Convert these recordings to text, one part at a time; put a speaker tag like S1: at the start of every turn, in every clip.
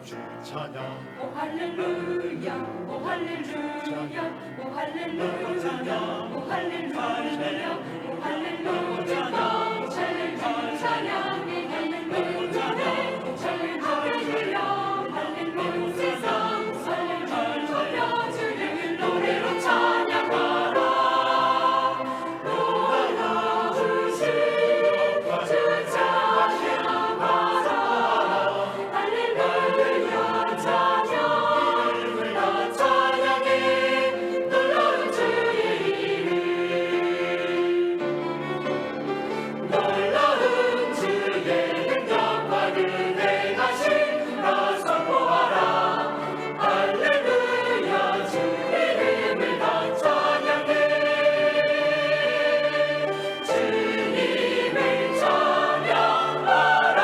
S1: 주 찬양
S2: 오 할렐루야 오 할렐루야 오 할렐루야 오 할렐루야 오 할렐루야 찬양해 할렐루야 할렐루야 할렐루야 세상 할렐루야 주를 노래로 찬양하라 노래로 주신 주 찬양하라 할렐루야 찬양 나 찬양해 놀라운 주의 이름 놀라운 주의 능력과 그의 가심 나 선포하라 할렐루야 주 이름을 다 찬양해 주님을 찬양하라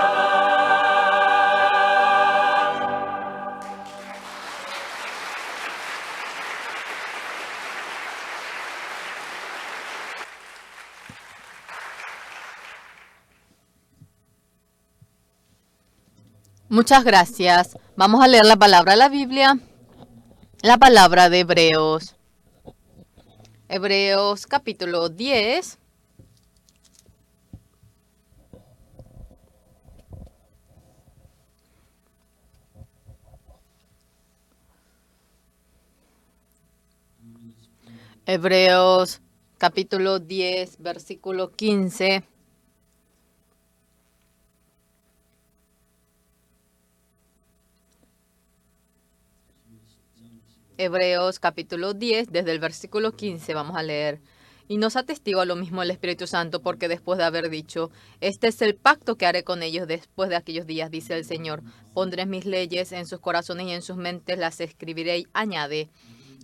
S3: Muchas gracias. Vamos a leer la palabra de la Biblia, la palabra de Hebreos. Hebreos capítulo 10. Hebreos capítulo 10, versículo 15. Hebreos capítulo 10, desde el versículo 15 vamos a leer. Y nos atestigua lo mismo el Espíritu Santo, porque después de haber dicho, este es el pacto que haré con ellos después de aquellos días, dice el Señor, pondré mis leyes en sus corazones y en sus mentes las escribiré, y añade,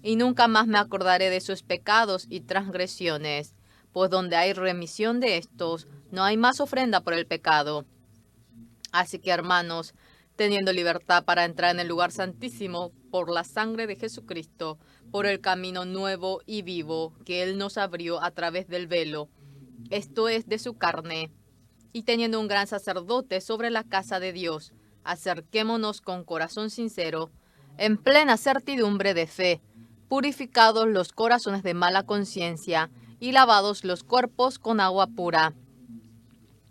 S3: y nunca más me acordaré de sus pecados y transgresiones, pues donde hay remisión de estos, no hay más ofrenda por el pecado. Así que, hermanos, teniendo libertad para entrar en el lugar santísimo por la sangre de Jesucristo, por el camino nuevo y vivo que Él nos abrió a través del velo, esto es de su carne, y teniendo un gran sacerdote sobre la casa de Dios, acerquémonos con corazón sincero, en plena certidumbre de fe, purificados los corazones de mala conciencia y lavados los cuerpos con agua pura.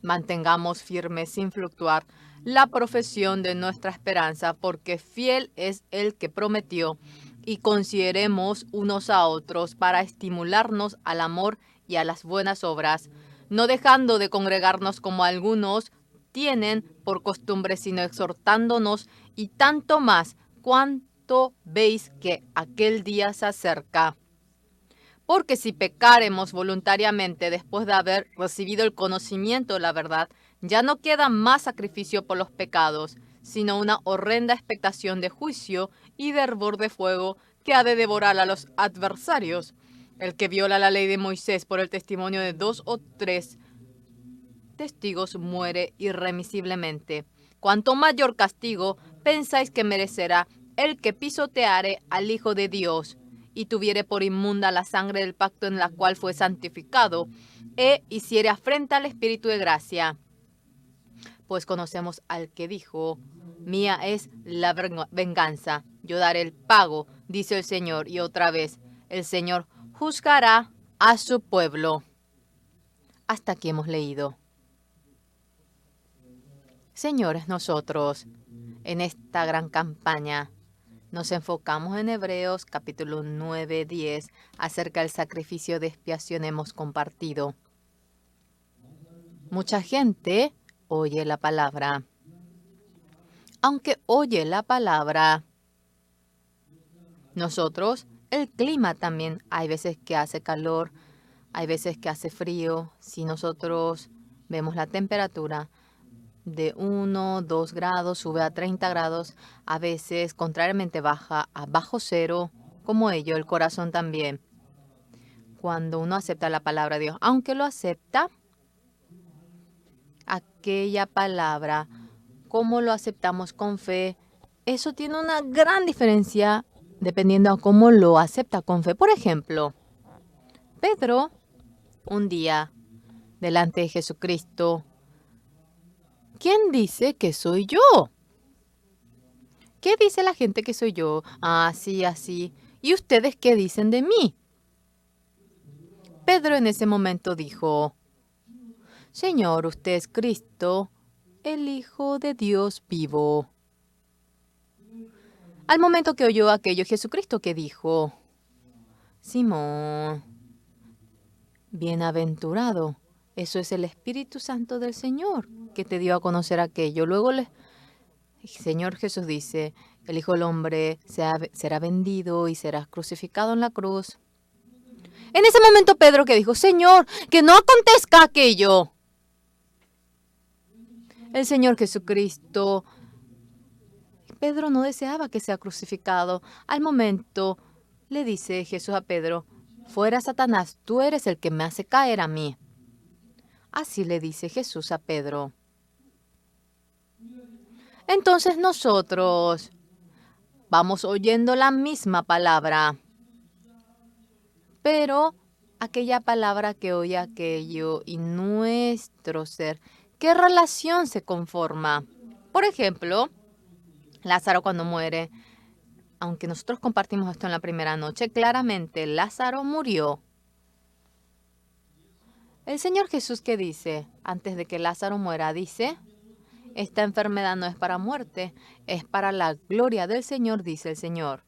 S3: Mantengamos firme sin fluctuar la profesión de nuestra esperanza, porque fiel es el que prometió, y consideremos unos a otros para estimularnos al amor y a las buenas obras, no dejando de congregarnos como algunos tienen por costumbre, sino exhortándonos, y tanto más cuanto veis que aquel día se acerca. Porque si pecaremos voluntariamente después de haber recibido el conocimiento de la verdad, ya no queda más sacrificio por los pecados, sino una horrenda expectación de juicio y de hervor de fuego que ha de devorar a los adversarios. El que viola la ley de Moisés por el testimonio de 2 o 3 testigos muere irremisiblemente. Cuanto mayor castigo pensáis que merecerá el que pisoteare al Hijo de Dios y tuviere por inmunda la sangre del pacto en la cual fue santificado, e hiciere afrenta al Espíritu de gracia. Pues conocemos al que dijo, mía es la venganza, yo daré el pago, dice el Señor. Y otra vez, el Señor juzgará a su pueblo. Hasta aquí hemos leído. Señores, nosotros, en esta gran campaña, nos enfocamos en Hebreos capítulo 9, 10, acerca del sacrificio de expiación hemos compartido. Mucha gente oye la palabra. Aunque oye la palabra, nosotros, el clima también, hay veces que hace calor, hay veces que hace frío. Si nosotros vemos la temperatura, de 1, 2 grados, sube a 30 grados, a veces contrariamente baja a bajo cero, como ello, el corazón también. Cuando uno acepta la palabra de Dios, aunque lo acepta, aquella palabra, como lo aceptamos con fe, eso tiene una gran diferencia dependiendo a cómo lo acepta con fe. Por ejemplo, Pedro, un día, delante de Jesucristo, ¿quién dice que soy yo? ¿Qué dice la gente que soy yo? Así, así. ¿Y ustedes qué dicen de mí? Pedro en ese momento dijo, Señor, usted es Cristo, el Hijo de Dios vivo. Al momento que oyó aquello, Jesucristo que dijo, Simón, bienaventurado, eso es el Espíritu Santo del Señor que te dio a conocer aquello. Luego el Señor Jesús dice, el Hijo del Hombre será vendido y será crucificado en la cruz. En ese momento Pedro que dijo, Señor, que no acontezca aquello. El Señor Jesucristo, Pedro no deseaba que sea crucificado. Al momento le dice Jesús a Pedro, fuera Satanás, tú eres el que me hace caer a mí. Así le dice Jesús a Pedro. Entonces nosotros vamos oyendo la misma palabra, pero aquella palabra que oye aquello y nuestro ser, ¿qué relación se conforma? Por ejemplo, Lázaro cuando muere, aunque nosotros compartimos esto en la primera noche, claramente Lázaro murió. El Señor Jesús, ¿qué dice? Antes de que Lázaro muera, dice, esta enfermedad no es para muerte, es para la gloria del Señor, dice el Señor.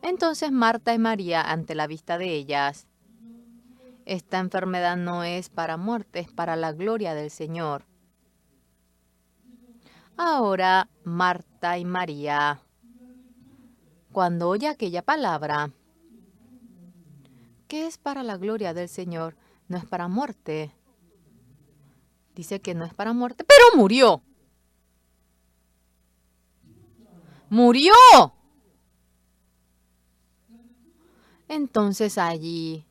S3: Entonces Marta y María, ante la vista de ellas, esta enfermedad no es para muerte, es para la gloria del Señor. Ahora Marta y María, cuando oye aquella palabra, ¿qué es para la gloria del Señor? No es para muerte. Dice que no es para muerte, pero murió. ¡Murió! Entonces allí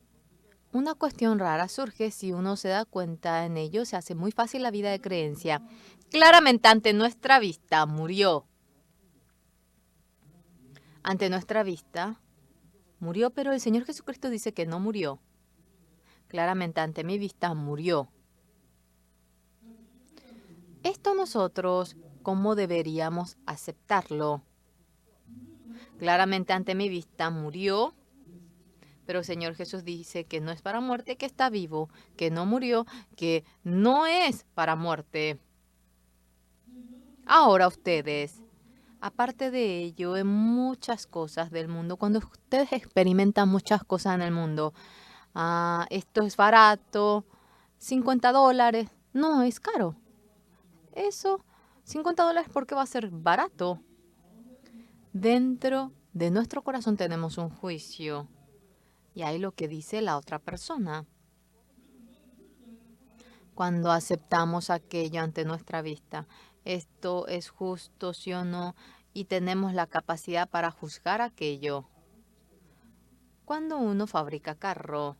S3: una cuestión rara surge si uno se da cuenta en ello, se hace muy fácil la vida de creencia. Claramente ante nuestra vista murió. Ante nuestra vista murió, pero el Señor Jesucristo dice que no murió. Claramente ante mi vista murió. Esto nosotros, ¿cómo deberíamos aceptarlo? Claramente ante mi vista murió, pero el Señor Jesús dice que no es para muerte, que está vivo, que no murió, que no es para muerte. Ahora ustedes, aparte de ello, en muchas cosas del mundo, cuando ustedes experimentan muchas cosas en el mundo, esto es barato, $50, no, es caro. Eso, $50, ¿por qué va a ser barato? Dentro de nuestro corazón tenemos un juicio. Y ahí lo que dice la otra persona. Cuando aceptamos aquello ante nuestra vista, esto es justo, sí o no, y tenemos la capacidad para juzgar aquello. Cuando uno fabrica carro,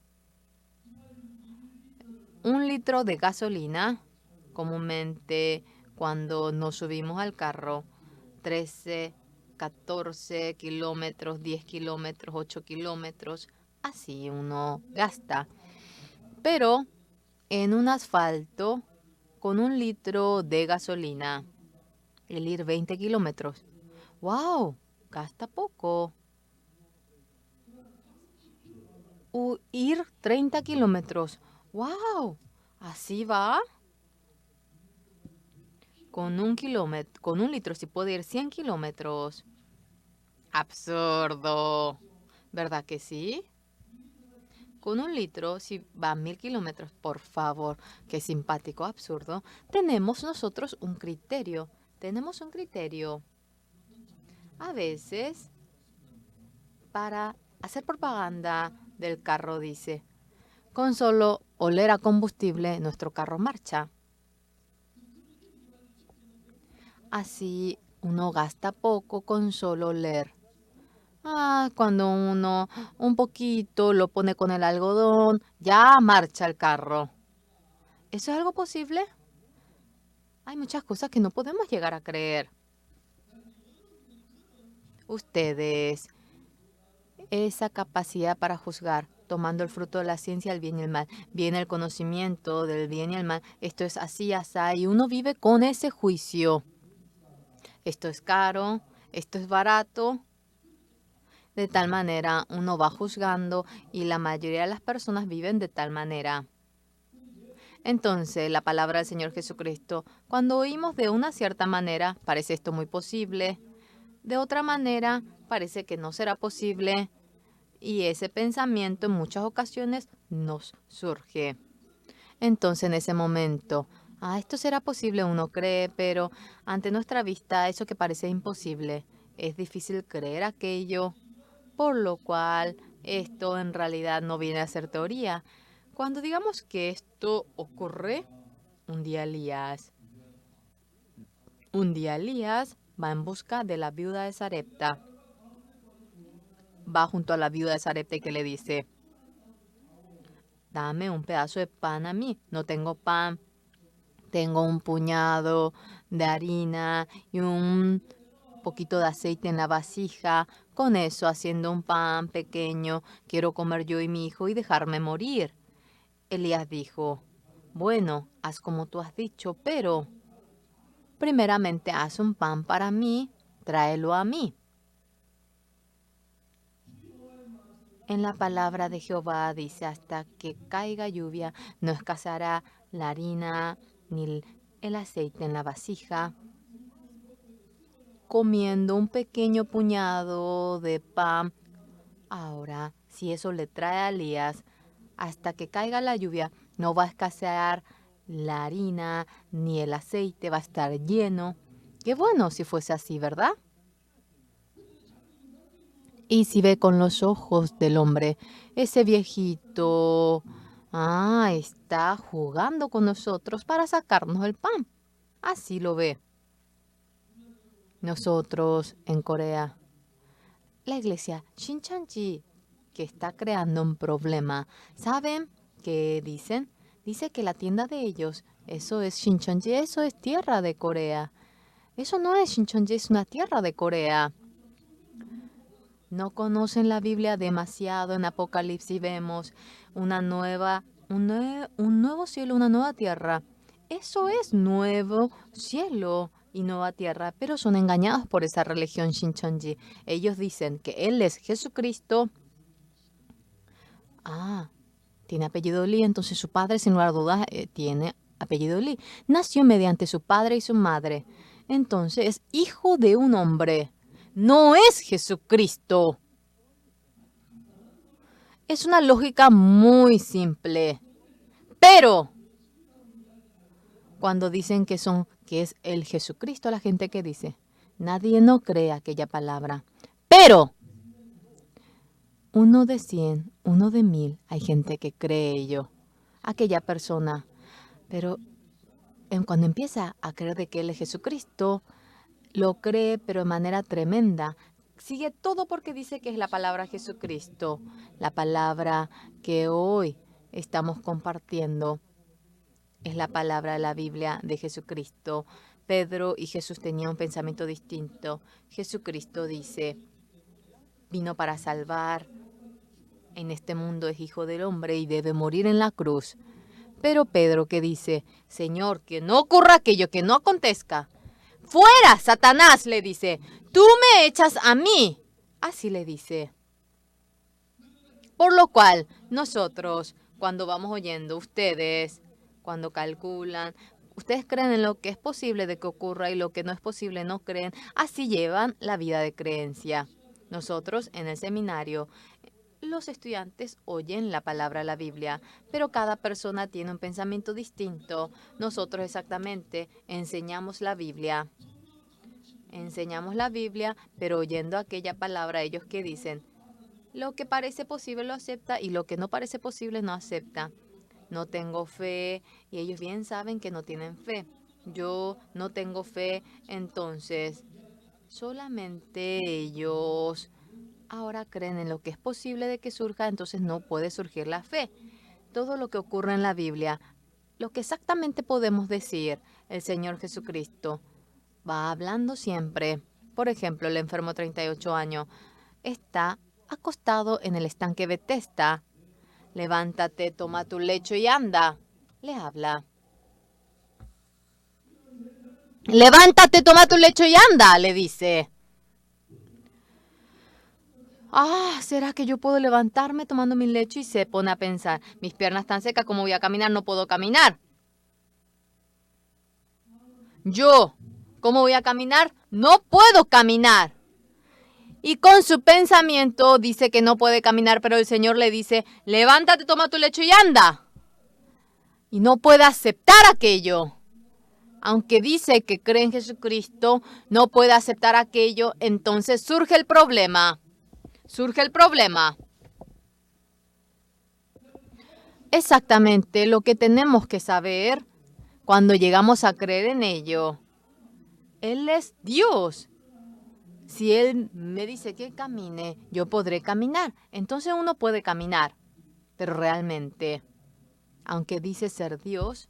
S3: 1 litro de gasolina, comúnmente cuando nos subimos al carro, 13, 14 kilómetros, 10 kilómetros, 8 kilómetros, así uno gasta. Pero en un asfalto, con 1 litro de gasolina, el ir 20 kilómetros, ¡wow! Gasta poco. Ir 30 kilómetros, ¡wow! Así va. Con 1 kilómetro, con 1 litro, si puede ir 100 kilómetros. Absurdo. ¿Verdad que sí? Con 1 litro, si va 1000 kilómetros, por favor, qué simpático, absurdo. Tenemos nosotros un criterio. Tenemos un criterio. A veces, para hacer propaganda del carro, dice, con solo oler a combustible, nuestro carro marcha. Así uno gasta poco con solo oler. Cuando uno un poquito lo pone con el algodón, ya marcha el carro. ¿Eso es algo posible? Hay muchas cosas que no podemos llegar a creer. Ustedes, esa capacidad para juzgar, tomando el fruto de la ciencia, el bien y el mal, viene el conocimiento del bien y el mal, esto es así, así, y uno vive con ese juicio. esto es caro, esto es barato. De tal manera uno va juzgando y la mayoría de las personas viven de tal manera. Entonces, la palabra del Señor Jesucristo, cuando oímos de una cierta manera, parece esto muy posible. De otra manera, parece que no será posible. Y ese pensamiento en muchas ocasiones nos surge. Entonces, en ese momento, esto será posible, uno cree, pero ante nuestra vista, eso que parece imposible, es difícil creer aquello, por lo cual esto en realidad no viene a ser teoría. Cuando digamos que esto ocurre, un día Elías, va en busca de la viuda de Sarepta. Va junto a la viuda de Sarepta y que le dice, dame un pedazo de pan a mí, no tengo pan. Tengo un puñado de harina y un poquito de aceite en la vasija. Con eso, haciendo un pan pequeño, quiero comer yo y mi hijo y dejarme morir. Elías dijo, bueno, haz como tú has dicho, pero primeramente haz un pan para mí, tráelo a mí. En la palabra de Jehová dice, hasta que caiga lluvia, no escaseará la harina ni el aceite en la vasija. Comiendo un pequeño puñado de pan. Ahora, si eso le trae a Elías, hasta que caiga la lluvia, no va a escasear la harina ni el aceite, va a estar lleno. Qué bueno si fuese así, ¿verdad? Y si ve con los ojos del hombre, ese viejito, está jugando con nosotros para sacarnos el pan. Así lo ve. Nosotros en Corea, la iglesia Shincheonji, que está creando un problema. ¿Saben qué dicen? Dice que la tienda de ellos, eso es Shincheonji, eso es tierra de Corea. Eso no es Shincheonji, es una tierra de Corea. No conocen la Biblia demasiado. En Apocalipsis vemos un nuevo cielo, una nueva tierra. Eso es nuevo cielo y nueva tierra, pero son engañados por esa religión Shincheonji. Ellos dicen que Él es Jesucristo. Tiene apellido Lee, entonces su padre, sin lugar a dudas, tiene apellido Lee. Nació mediante su padre y su madre. Entonces es hijo de un hombre. No es Jesucristo. Es una lógica muy simple. Pero cuando dicen que es el Jesucristo, la gente que dice, nadie no cree aquella palabra. Pero 1 de 100, 1 de 1000, hay gente que cree ello. Aquella persona. Pero cuando empieza a creer de que Él es Jesucristo, lo cree, pero de manera tremenda. Sigue todo porque dice que es la palabra Jesucristo, la palabra que hoy estamos compartiendo. Es la palabra de la Biblia de Jesucristo. Pedro y Jesús tenían un pensamiento distinto. Jesucristo dice, vino para salvar. En este mundo es hijo del hombre y debe morir en la cruz. Pero Pedro que dice, Señor, que no ocurra aquello, que no acontezca. ¡Fuera, Satanás! Le dice, tú me echas a mí. Así le dice. Por lo cual, nosotros, cuando vamos oyendo, ustedes, cuando calculan, ustedes creen en lo que es posible de que ocurra y lo que no es posible no creen. Así llevan la vida de creencia. Nosotros en el seminario, los estudiantes oyen la palabra de la Biblia, pero cada persona tiene un pensamiento distinto. Nosotros exactamente enseñamos la Biblia. Enseñamos la Biblia, pero oyendo aquella palabra, ellos que dicen, lo que parece posible lo acepta y lo que no parece posible no acepta. No tengo fe y ellos bien saben que no tienen fe. Yo no tengo fe, entonces solamente ellos ahora creen en lo que es posible de que surja, entonces no puede surgir la fe. Todo lo que ocurre en la Biblia, lo que exactamente podemos decir, el Señor Jesucristo va hablando siempre. Por ejemplo, el enfermo 38 años está acostado en el estanque Betesda. Levántate, toma tu lecho y anda. Le habla. Levántate, toma tu lecho y anda, le dice. ¿Será que yo puedo levantarme tomando mi lecho? Y se pone a pensar, mis piernas están secas, ¿cómo voy a caminar? No puedo caminar. Yo, ¿cómo voy a caminar? No puedo caminar. Y con su pensamiento dice que no puede caminar, pero el Señor le dice, levántate, toma tu lecho y anda. Y no puede aceptar aquello. Aunque dice que cree en Jesucristo, no puede aceptar aquello, entonces surge el problema. Surge el problema. Exactamente lo que tenemos que saber cuando llegamos a creer en ello. Él es Dios. Si Él me dice que camine, yo podré caminar. Entonces uno puede caminar. Pero realmente, aunque dice ser Dios,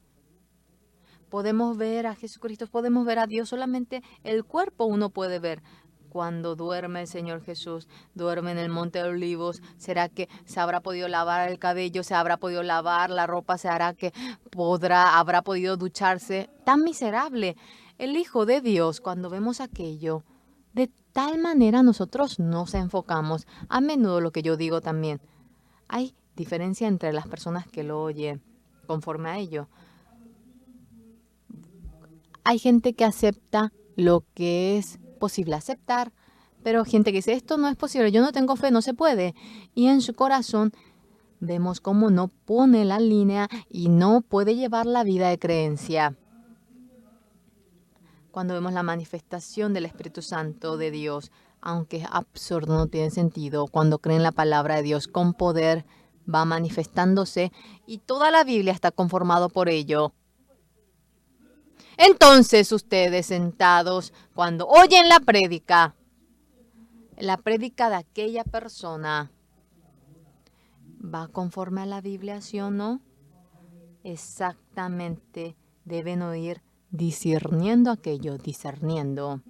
S3: podemos ver a Jesucristo, podemos ver a Dios, solamente el cuerpo uno puede ver. Cuando duerme el Señor Jesús, duerme en el Monte de Olivos, ¿será que se habrá podido lavar el cabello? ¿Se habrá podido lavar la ropa? ¿Será que habrá podido ducharse? Tan miserable. El Hijo de Dios, cuando vemos aquello, de tal manera nosotros nos enfocamos. A menudo lo que yo digo también. Hay diferencia entre las personas que lo oyen conforme a ello. Hay gente que acepta lo que es posible aceptar, pero gente que dice, esto no es posible, yo no tengo fe, no se puede. Y en su corazón vemos cómo no pone la línea y no puede llevar la vida de creencia. Cuando vemos la manifestación del Espíritu Santo de Dios, aunque es absurdo, no tiene sentido, cuando creen la palabra de Dios con poder, va manifestándose y toda la Biblia está conformado por ello. Entonces ustedes sentados, cuando oyen la prédica de aquella persona, ¿va conforme a la Biblia, sí o no? Exactamente, deben oír discerniendo aquello, discerniendo.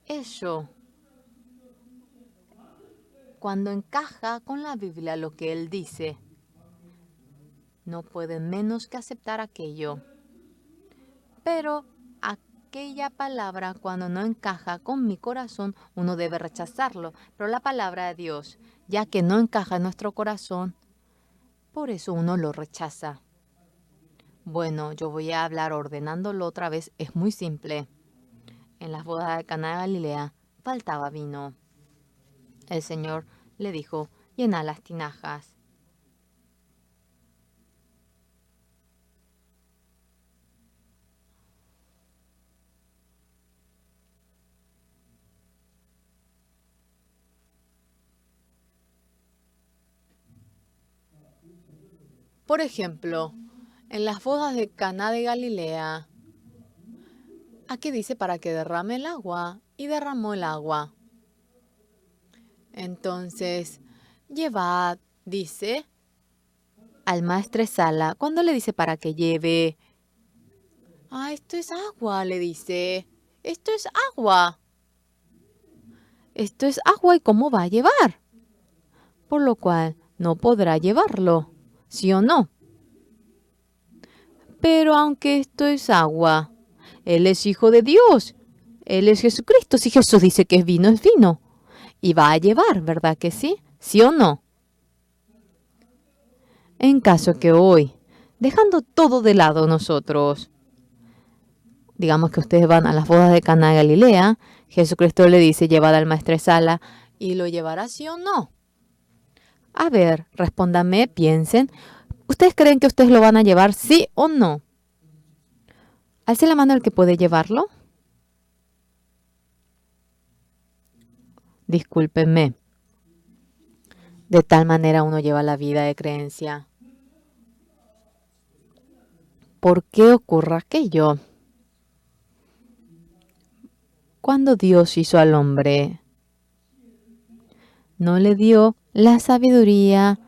S3: Eso, cuando encaja con la Biblia lo que él dice, no pueden menos que aceptar aquello. Pero aquella palabra, cuando no encaja con mi corazón, uno debe rechazarlo. Pero la palabra de Dios, ya que no encaja en nuestro corazón, por eso uno lo rechaza. Bueno, yo voy a hablar ordenándolo otra vez. Es muy simple. En las bodas de Caná de Galilea faltaba vino. El Señor le dijo, llena las tinajas. Por ejemplo, en las bodas de Caná de Galilea, aquí dice para que derrame el agua, y derramó el agua. Entonces, llevad, dice, al maestresala, cuando le dice para que lleve, esto es agua, le dice, esto es agua. Esto es agua, ¿y cómo va a llevar? Por lo cual, no podrá llevarlo, ¿sí o no? Pero aunque esto es agua, Él es Hijo de Dios. Él es Jesucristo. Si Jesús dice que es vino, es vino. Y va a llevar, ¿verdad que sí? ¿Sí o no? En caso que hoy, dejando todo de lado nosotros, digamos que ustedes van a las bodas de Caná de Galilea, Jesucristo le dice, llevad al maestresala, ¿y lo llevará sí o no? A ver, respóndanme, piensen. ¿Ustedes creen que ustedes lo van a llevar sí o no? Alce la mano el que puede llevarlo. Discúlpenme. De tal manera uno lleva la vida de creencia. ¿Por qué ocurre aquello? Cuando Dios hizo al hombre, no le dio la sabiduría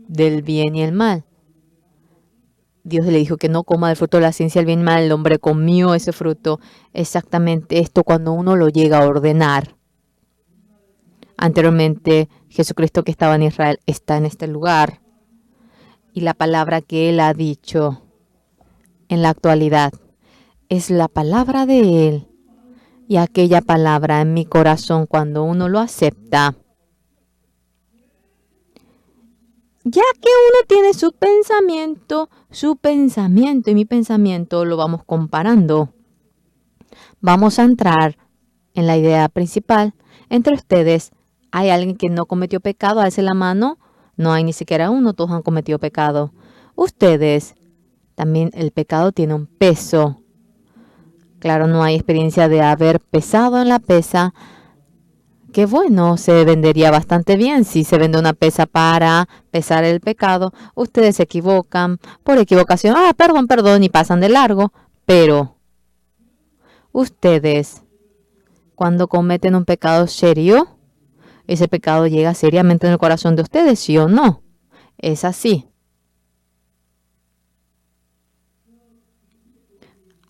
S3: del bien y el mal. Dios le dijo que no coma del fruto de la ciencia del bien y el mal. El hombre comió ese fruto. Exactamente esto cuando uno lo llega a ordenar. Anteriormente, Jesucristo que estaba en Israel está en este lugar. Y la palabra que Él ha dicho en la actualidad es la palabra de Él. Y aquella palabra en mi corazón, cuando uno lo acepta, ya que uno tiene su pensamiento y mi pensamiento lo vamos comparando. Vamos a entrar en la idea principal. Entre ustedes, ¿hay alguien que no cometió pecado? Alce la mano. No hay ni siquiera uno, todos han cometido pecado. Ustedes, también el pecado tiene un peso. Claro, no hay experiencia de haber pesado en la pesa. Qué bueno, se vendería bastante bien si se vende una pesa para pesar el pecado. Ustedes se equivocan por equivocación. Perdón, y pasan de largo. Pero ustedes, cuando cometen un pecado serio, ese pecado llega seriamente en el corazón de ustedes, ¿sí o no? Es así.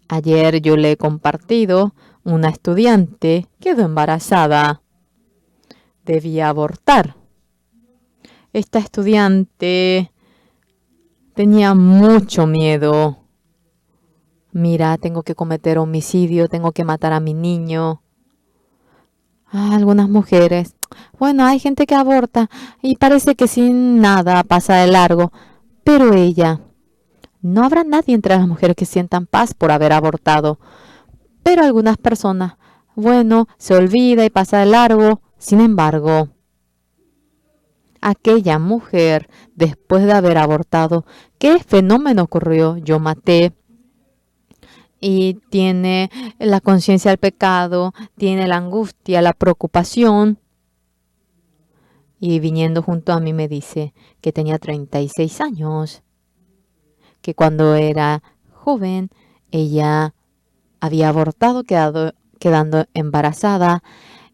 S3: Ayer yo le he compartido, una estudiante quedó embarazada. Debía abortar. Esta estudiante tenía mucho miedo. Mira, tengo que cometer homicidio, tengo que matar a mi niño. Algunas mujeres. Bueno, hay gente que aborta y parece que sin nada pasa de largo. Pero ella, no habrá nadie entre las mujeres que sientan paz por haber abortado. Pero algunas personas, bueno, se olvida y pasa de largo. Sin embargo, aquella mujer, después de haber abortado, ¿qué fenómeno ocurrió? Yo maté. Y tiene la conciencia del pecado, tiene la angustia, la preocupación. Y viniendo junto a mí me dice que tenía 36 años, que cuando era joven ella había abortado, quedando embarazada,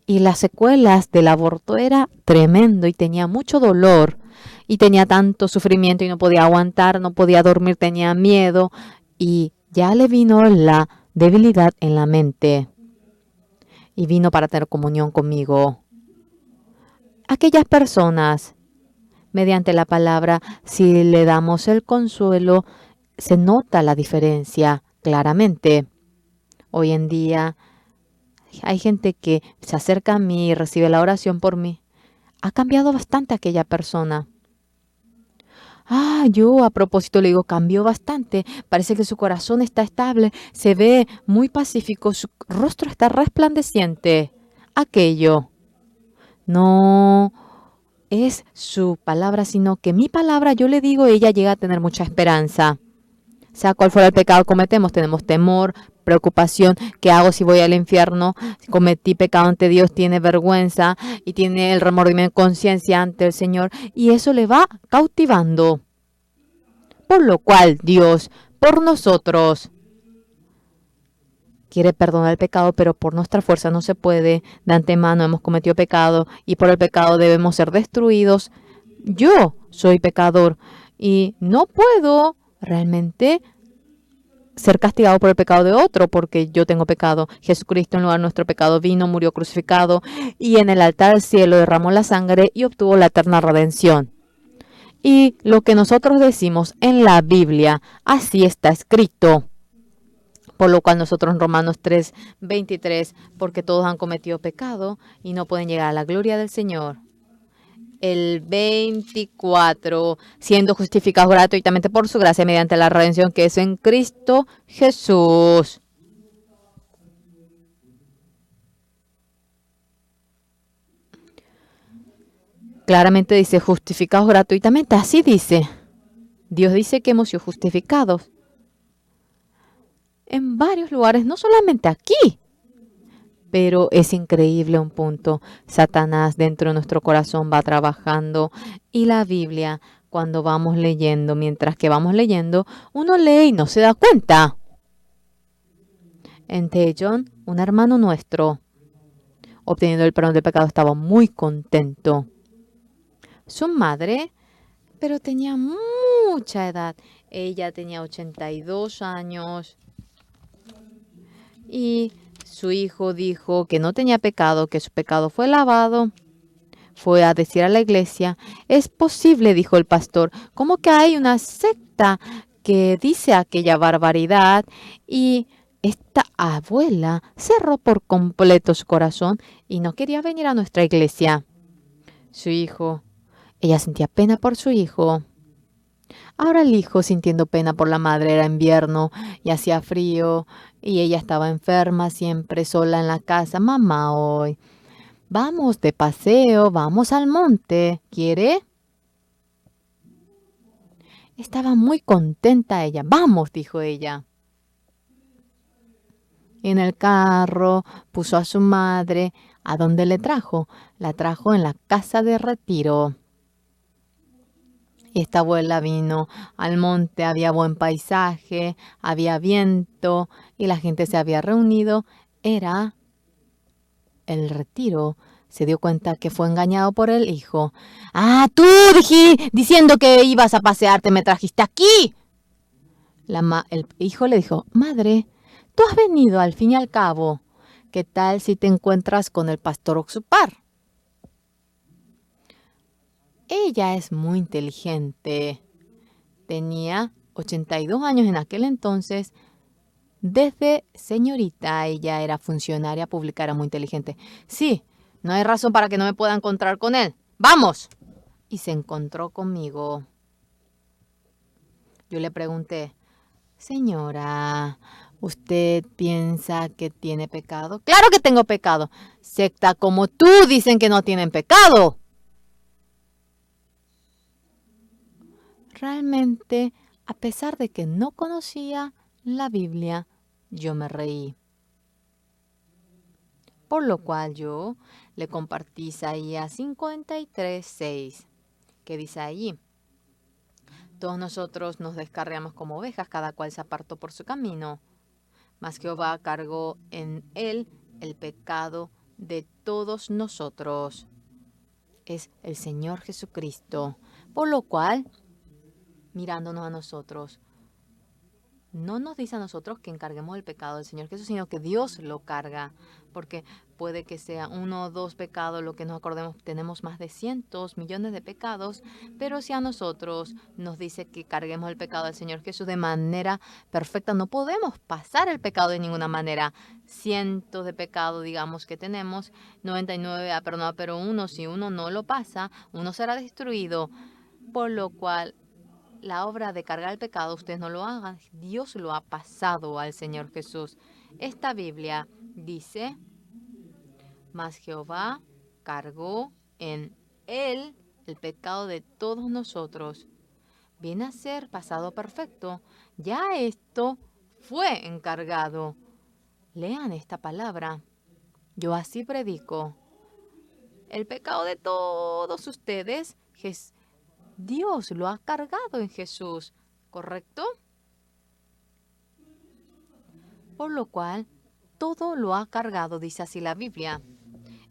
S3: y las secuelas del aborto era tremendo y tenía mucho dolor y tenía tanto sufrimiento y no podía aguantar, no podía dormir, tenía miedo y ya le vino la debilidad en la mente y vino para tener comunión conmigo. Aquellas personas, mediante la palabra, si le damos el consuelo, se nota la diferencia claramente. Hoy en día hay gente que se acerca a mí y recibe la oración por mí. Ha cambiado bastante aquella persona. Yo a propósito le digo, cambió bastante. Parece que su corazón está estable, se ve muy pacífico, su rostro está resplandeciente. Aquello no es su palabra, sino que mi palabra, yo le digo, ella llega a tener mucha esperanza. Sea cual fuera el pecado que cometemos, tenemos temor, preocupación. ¿Qué hago si voy al infierno? Si cometí pecado ante Dios, tiene vergüenza y tiene el remordimiento de conciencia ante el Señor. Y eso le va cautivando. Por lo cual Dios, por nosotros, quiere perdonar el pecado, pero por nuestra fuerza no se puede. De antemano hemos cometido pecado y por el pecado debemos ser destruidos. Yo soy pecador y no puedo realmente ser castigado por el pecado de otro, porque yo tengo pecado. Jesucristo en lugar de nuestro pecado vino, murió crucificado y en el altar del cielo derramó la sangre y obtuvo la eterna redención. Y lo que nosotros decimos en la Biblia, así está escrito. Por lo cual nosotros en Romanos 3:23, porque todos han cometido pecado y no pueden llegar a la gloria del Señor. El 24, siendo justificados gratuitamente por su gracia mediante la redención que es en Cristo Jesús. Claramente dice justificados gratuitamente, así dice. Dios dice que hemos sido justificados en varios lugares, no solamente aquí. Pero es increíble un punto. Satanás dentro de nuestro corazón va trabajando y la Biblia, cuando vamos leyendo, mientras que vamos leyendo, uno lee y no se da cuenta. En Tejon, un hermano nuestro, obteniendo el perdón del pecado, estaba muy contento. Su madre, pero tenía mucha edad. Ella tenía 82 años. Y su hijo dijo que no tenía pecado, que su pecado fue lavado. Fue a decir a la iglesia, es posible, dijo el pastor, ¿cómo que hay una secta que dice aquella barbaridad? Y esta abuela cerró por completo su corazón y no quería venir a nuestra iglesia. Su hijo, ella sentía pena por su hijo. Ahora el hijo, sintiendo pena por la madre, era invierno y hacía frío y ella estaba enferma, siempre sola en la casa. Mamá, hoy vamos de paseo, vamos al monte. ¿Quiere? Estaba muy contenta ella. Vamos, dijo ella. En el carro puso a su madre. ¿A dónde le trajo? La trajo en la casa de retiro. Y esta abuela vino al monte, había buen paisaje, había viento y la gente se había reunido. Era el retiro. Se dio cuenta que fue engañado por el hijo. ¡Ah, tú diciendo que ibas a pasearte, me trajiste aquí! El hijo le dijo, madre, tú has venido al fin y al cabo. ¿Qué tal si te encuentras con el pastor Oxupar? Ella es muy inteligente. Tenía 82 años en aquel entonces. Desde señorita ella era funcionaria pública, era muy inteligente. Sí, no hay razón para que no me pueda encontrar con él. ¡Vamos! Y se encontró conmigo. Yo le pregunté, señora, ¿usted piensa que tiene pecado? ¡Claro que tengo pecado! Secta como tú dicen que no tienen pecado. Realmente, a pesar de que no conocía la Biblia, yo me reí. Por lo cual yo le compartí Isaías 53:6, que dice allí, todos nosotros nos descarriamos como ovejas, cada cual se apartó por su camino, mas Jehová cargó en él el pecado de todos nosotros. Es el Señor Jesucristo. Por lo cual, mirándonos a nosotros, no nos dice a nosotros que encarguemos el pecado del Señor Jesús, sino que Dios lo carga, porque puede que sea uno o dos pecados, lo que nos acordemos, tenemos más de cientos, millones de pecados, pero si a nosotros nos dice que carguemos el pecado del Señor Jesús de manera perfecta, no podemos pasar el pecado de ninguna manera. Cientos de pecados, digamos, que tenemos, 99 a perdonar, pero uno, si uno no lo pasa, uno será destruido, por lo cual la obra de cargar el pecado, ustedes no lo hagan. Dios lo ha pasado al Señor Jesús. Esta Biblia dice, mas Jehová cargó en él el pecado de todos nosotros. Viene a ser pasado perfecto. Ya esto fue encargado. Lean esta palabra. Yo así predico. El pecado de todos ustedes, Dios lo ha cargado en Jesús, ¿correcto? Por lo cual, todo lo ha cargado, dice así la Biblia,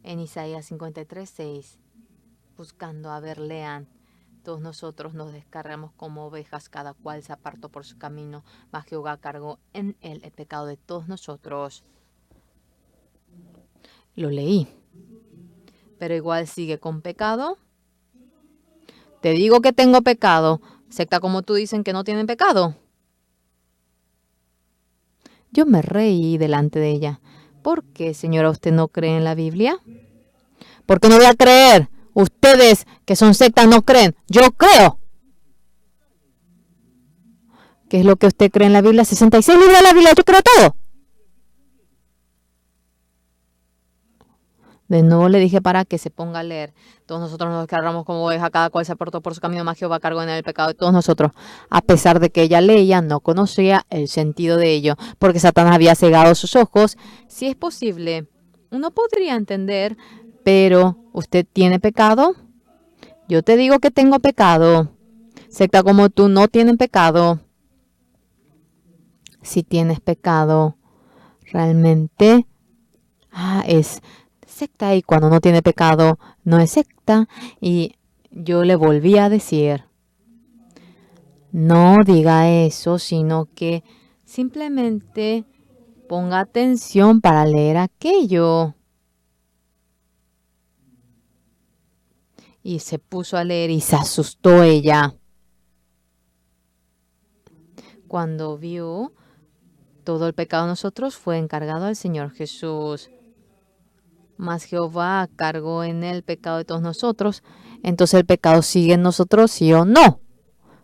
S3: en Isaías 53:6. Buscando, a ver, lean. Todos nosotros nos descargamos como ovejas, cada cual se apartó por su camino, mas Jehová cargó en él el pecado de todos nosotros. Lo leí. Pero igual sigue con pecado. Te digo que tengo pecado. Secta como tú dicen que no tienen pecado. Yo me reí delante de ella. ¿Por qué, señora, usted no cree en la Biblia? ¿Por qué no voy a creer? Ustedes que son sectas no creen. Yo creo. ¿Qué es lo que usted cree en la Biblia? 66 libros de la Biblia. Yo creo todo. De nuevo le dije para que se ponga a leer. Todos nosotros nos descargamos como oveja, cada cual se aportó por su camino, más Jehová cargó en él el pecado de todos nosotros. A pesar de que ella leía, no conocía el sentido de ello, porque Satanás había cegado sus ojos. Si es posible, uno podría entender, pero ¿usted tiene pecado? Yo te digo que tengo pecado. Secta como tú no tienen pecado. Si tienes pecado, realmente es secta, y cuando no tiene pecado no es secta. Y yo le volví a decir, no diga eso, sino que simplemente ponga atención para leer aquello. Y se puso a leer y se asustó ella cuando vio Todo el pecado de nosotros fue encargado al Señor Jesús. Mas Jehová cargó en el pecado de todos nosotros. Entonces el pecado sigue en nosotros, ¿sí o no?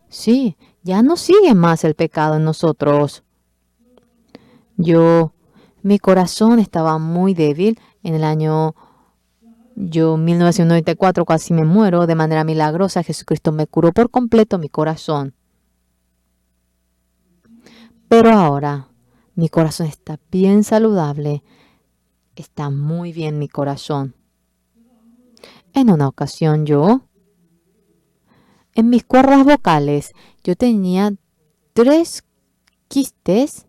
S3: Sí, ya no sigue más el pecado en nosotros. Mi corazón estaba muy débil en el año 1994, casi me muero. De manera milagrosa, Jesucristo me curó por completo mi corazón. Pero ahora, mi corazón está bien saludable. Está muy bien mi corazón. En una ocasión en mis cuerdas vocales, yo tenía 3 quistes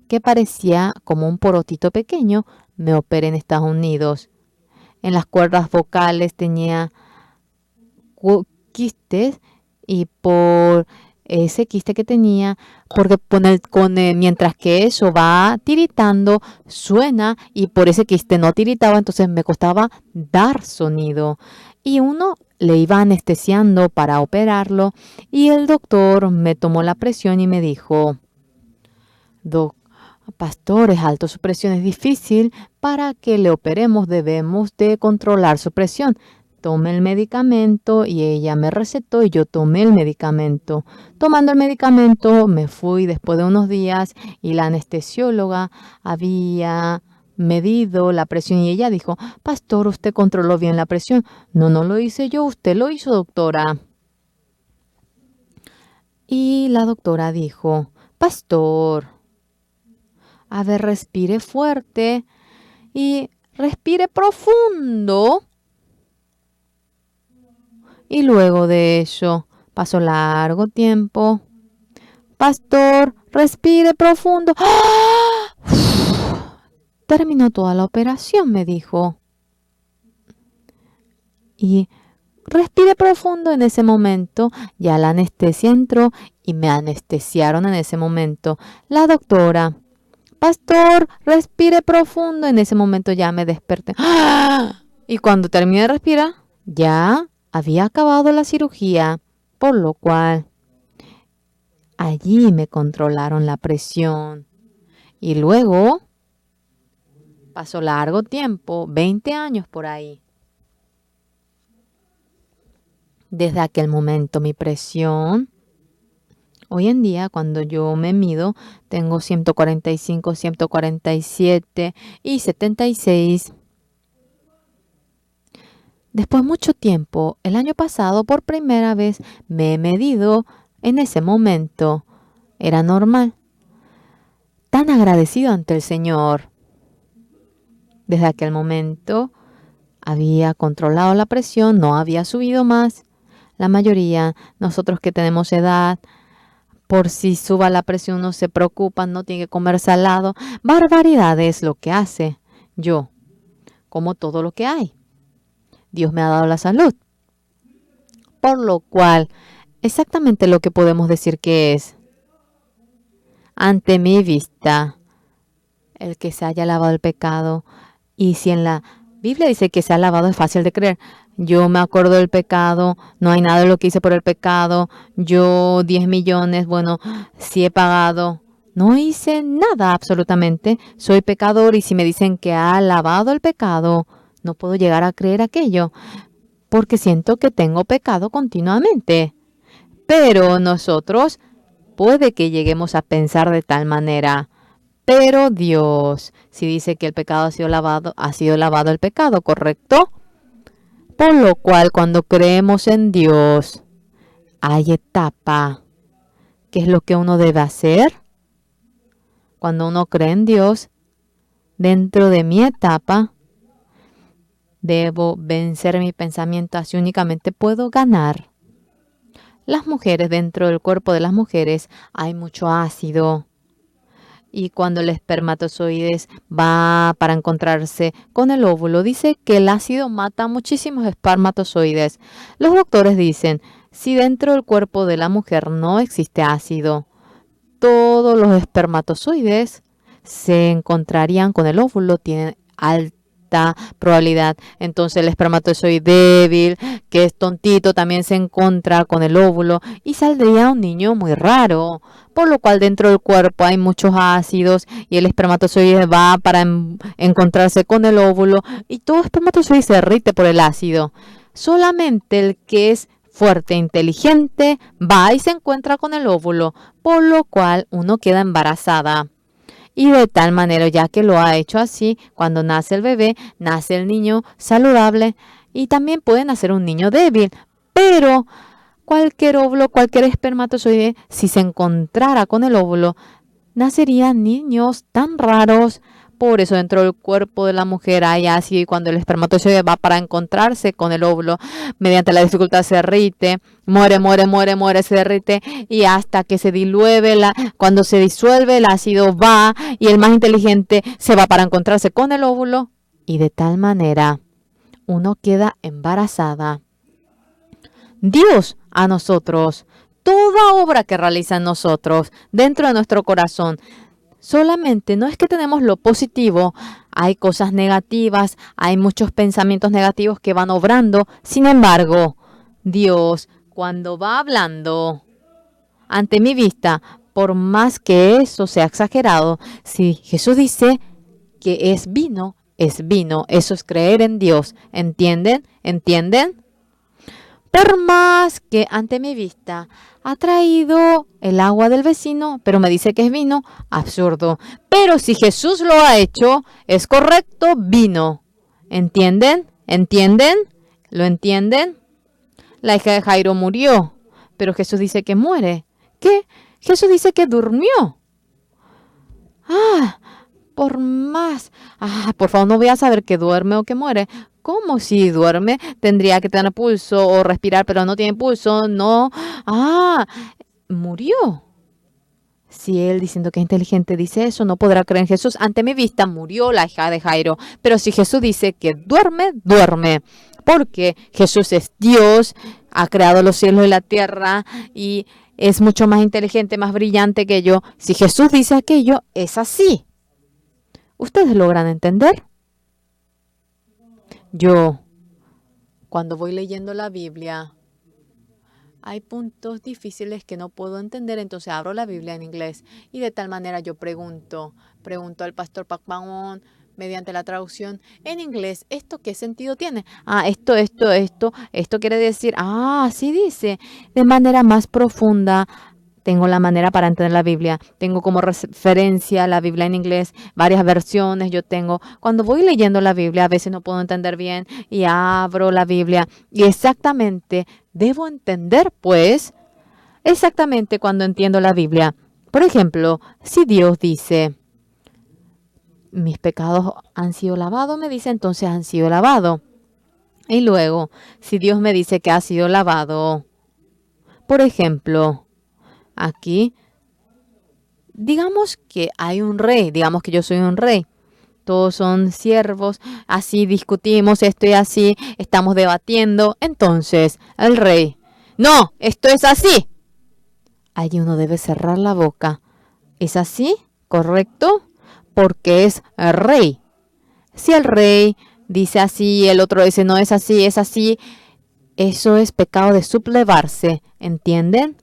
S3: que parecía como un porotito pequeño. Me operé en Estados Unidos. En las cuerdas vocales tenía quistes y por ese quiste que tenía, porque mientras que eso va tiritando, suena y por ese quiste no tiritaba, entonces me costaba dar sonido. Y uno le iba anestesiando para operarlo y el doctor me tomó la presión y me dijo, pastor, es alto su presión, es difícil, para que le operemos debemos de controlar su presión. Tomé el medicamento y ella me recetó y yo tomé el medicamento. Tomando el medicamento me fui después de unos días y la anestesióloga había medido la presión y ella dijo, pastor, ¿usted controló bien la presión? No, no lo hice yo, usted lo hizo, doctora. Y la doctora dijo, pastor, a ver, respire fuerte y respire profundo. Y luego de ello, pasó largo tiempo. Pastor, respire profundo. ¡Ah! Terminó toda la operación, me dijo. Y respire profundo en ese momento. Ya la anestesia entró y me anestesiaron en ese momento. La doctora, pastor, respire profundo. En ese momento ya me desperté. ¡Ah! Y cuando terminé de respirar, ya había acabado la cirugía, por lo cual allí me controlaron la presión. Y luego pasó largo tiempo, 20 años por ahí. Desde aquel momento mi presión, hoy en día cuando yo me mido, tengo 145, 147 y 76. Después de mucho tiempo, el año pasado, por primera vez, me he medido en ese momento. Era normal. Tan agradecido ante el Señor. Desde aquel momento, había controlado la presión, no había subido más. La mayoría, nosotros que tenemos edad, por si suba la presión no se preocupan, no tiene que comer salado. Barbaridad es lo que hace. Yo, como todo lo que hay. Dios me ha dado la salud. Por lo cual, exactamente lo que podemos decir que es, ante mi vista, el que se haya lavado el pecado. Y si en la Biblia dice que se ha lavado, es fácil de creer. Yo me acuerdo del pecado, no hay nada de lo que hice por el pecado. Yo 10 millones, bueno, sí he pagado. No hice nada absolutamente. Soy pecador y si me dicen que ha lavado el pecado, no puedo llegar a creer aquello, porque siento que tengo pecado continuamente. Pero nosotros puede que lleguemos a pensar de tal manera. Pero Dios, si dice que el pecado ha sido lavado el pecado, ¿correcto? Por lo cual, cuando creemos en Dios, hay etapa. ¿Qué es lo que uno debe hacer? Cuando uno cree en Dios, dentro de mi etapa, debo vencer mi pensamiento, así únicamente puedo ganar. Las mujeres, dentro del cuerpo de las mujeres hay mucho ácido. Y cuando el espermatozoide va para encontrarse con el óvulo, dice que el ácido mata muchísimos espermatozoides. Los doctores dicen, si dentro del cuerpo de la mujer no existe ácido, todos los espermatozoides se encontrarían con el óvulo, tienen alta esta probabilidad. Entonces el espermatozoide débil, que es tontito, también se encuentra con el óvulo y saldría un niño muy raro. Por lo cual dentro del cuerpo hay muchos ácidos y el espermatozoide va para encontrarse con el óvulo y todo espermatozoide se derrite por el ácido. Solamente el que es fuerte e inteligente va y se encuentra con el óvulo, por lo cual uno queda embarazada. Y de tal manera, ya que lo ha hecho así, cuando nace el bebé, nace el niño saludable y también puede nacer un niño débil. Pero cualquier óvulo, cualquier espermatozoide, si se encontrara con el óvulo, nacerían niños tan raros. Por eso dentro del cuerpo de la mujer hay ácido y cuando el espermatozoide va para encontrarse con el óvulo, mediante la dificultad se derrite, muere, se derrite y hasta que se diluye, cuando se disuelve el ácido va y el más inteligente se va para encontrarse con el óvulo y de tal manera uno queda embarazada. Dios a nosotros, toda obra que realiza en nosotros, dentro de nuestro corazón, solamente no es que tenemos lo positivo, hay cosas negativas, hay muchos pensamientos negativos que van obrando. Sin embargo, Dios, cuando va hablando ante mi vista, por más que eso sea exagerado, si Jesús dice que es vino, eso es creer en Dios. ¿Entienden? ¿Entienden? Por más que ante mi vista ha traído el agua del vecino, pero me dice que es vino, absurdo. Pero si Jesús lo ha hecho, es correcto, vino. ¿Entienden? ¿Entienden? ¿Lo entienden? La hija de Jairo murió, pero Jesús dice que muere. ¿Qué? Jesús dice que durmió. Por favor, no voy a saber que duerme o que muere. ¿Cómo si duerme? Tendría que tener pulso o respirar, pero no tiene pulso. No. Murió. Si él diciendo que es inteligente dice eso, no podrá creer en Jesús. Ante mi vista murió la hija de Jairo. Pero si Jesús dice que duerme, duerme. Porque Jesús es Dios, ha creado los cielos y la tierra y es mucho más inteligente, más brillante que yo. Si Jesús dice aquello, es así. ¿Ustedes logran entender? Yo, cuando voy leyendo la Biblia, hay puntos difíciles que no puedo entender, entonces abro la Biblia en inglés y de tal manera yo pregunto al pastor Pacmahon mediante la traducción en inglés, ¿esto qué sentido tiene? Esto quiere decir, así dice, de manera más profunda. Tengo la manera para entender la Biblia. Tengo como referencia la Biblia en inglés, varias versiones yo tengo. Cuando voy leyendo la Biblia, a veces no puedo entender bien y abro la Biblia. Y exactamente, debo entender, pues, exactamente cuando entiendo la Biblia. Por ejemplo, si Dios dice, mis pecados han sido lavados, me dice, entonces han sido lavados. Y luego, si Dios me dice que ha sido lavado, por ejemplo, aquí, digamos que hay un rey, digamos que yo soy un rey. Todos son siervos, así discutimos esto y así, estamos debatiendo. Entonces, el rey, no, esto es así. Allí uno debe cerrar la boca. ¿Es así? ¿Correcto? Porque es el rey. Si el rey dice así, el otro dice no es así, eso es pecado de sublevarse. ¿Entienden?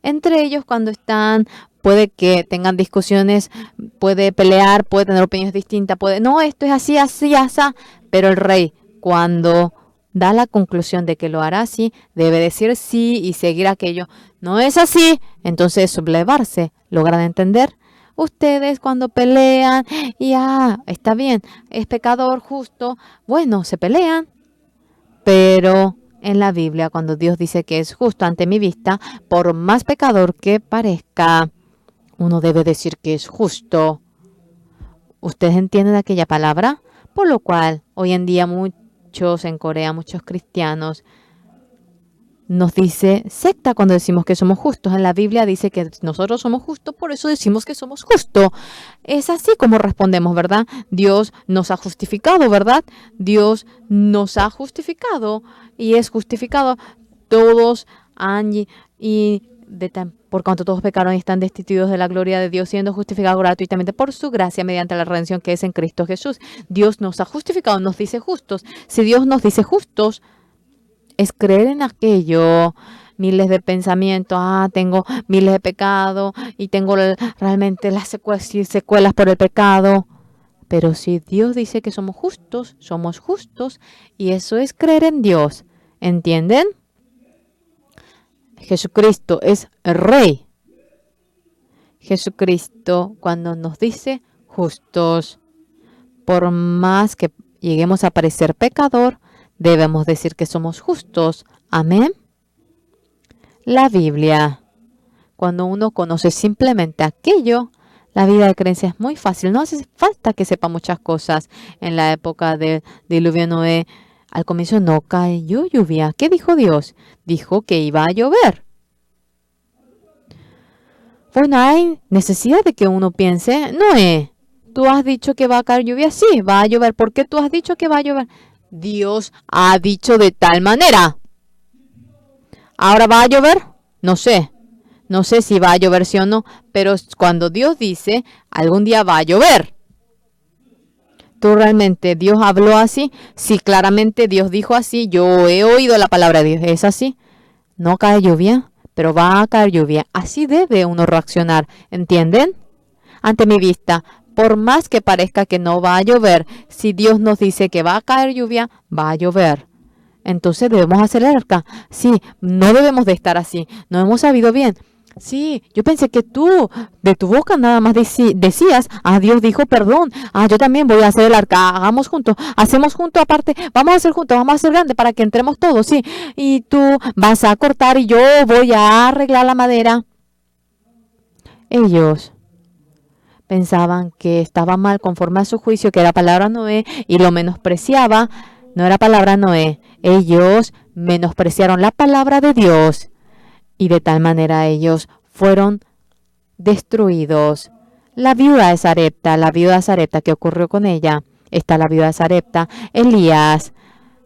S3: Entre ellos cuando están, puede que tengan discusiones, puede pelear, puede tener opiniones distintas, no, esto es así, pero el rey cuando da la conclusión de que lo hará así, debe decir sí y seguir aquello. No es así, entonces sublevarse. ¿Logran entender? Ustedes cuando pelean y está bien, es pecador justo, bueno, se pelean, pero en la Biblia, cuando Dios dice que es justo ante mi vista, por más pecador que parezca, uno debe decir que es justo. ¿Ustedes entienden aquella palabra? Por lo cual, hoy en día muchos en Corea, muchos cristianos, nos dice secta cuando decimos que somos justos. En la Biblia dice que nosotros somos justos, por eso decimos que somos justos. Es así como respondemos, ¿verdad? Dios nos ha justificado, ¿verdad? Dios nos ha justificado y es justificado. Todos han y por cuanto todos pecaron y están destituidos de la gloria de Dios, siendo justificados gratuitamente por su gracia mediante la redención que es en Cristo Jesús. Dios nos ha justificado, nos dice justos. Si Dios nos dice justos, es creer en aquello. Miles de pensamientos, tengo miles de pecados y tengo realmente las secuelas por el pecado. Pero si Dios dice que somos justos y eso es creer en Dios. ¿Entienden? Jesucristo es el Rey. Jesucristo, cuando nos dice justos, por más que lleguemos a parecer pecador, debemos decir que somos justos. Amén. La Biblia. Cuando uno conoce simplemente aquello, la vida de creencia es muy fácil. No hace falta que sepa muchas cosas. En la época del diluvio Noé, al comienzo no cayó lluvia. ¿Qué dijo Dios? Dijo que iba a llover. Bueno, hay necesidad de que uno piense, Noé, tú has dicho que va a caer lluvia. Sí, va a llover. ¿Por qué tú has dicho que va a llover? Dios ha dicho de tal manera. ¿Ahora va a llover? No sé. No sé si va a llover sí o no, pero cuando Dios dice, algún día va a llover. ¿Tú realmente Dios habló así? Sí, claramente Dios dijo así. Yo he oído la palabra de Dios. ¿Es así? No cae lluvia, pero va a caer lluvia. Así debe uno reaccionar. ¿Entienden? Ante mi vista, por más que parezca que no va a llover, si Dios nos dice que va a caer lluvia, va a llover. Entonces debemos hacer el arca. Sí, no debemos de estar así. No hemos sabido bien. Sí, yo pensé que tú, de tu boca nada más decías, Dios dijo perdón, yo también voy a hacer el arca, hagamos juntos, hacemos juntos aparte, vamos a hacer juntos, vamos a hacer grande para que entremos todos, sí, y tú vas a cortar y yo voy a arreglar la madera. Ellos pensaban que estaba mal conforme a su juicio, que era palabra Noé, y lo menospreciaba, no era palabra Noé, ellos menospreciaron la palabra de Dios. Y de tal manera ellos fueron destruidos. La viuda de Sarepta, ¿qué ocurrió con ella? Está la viuda de Sarepta. Elías,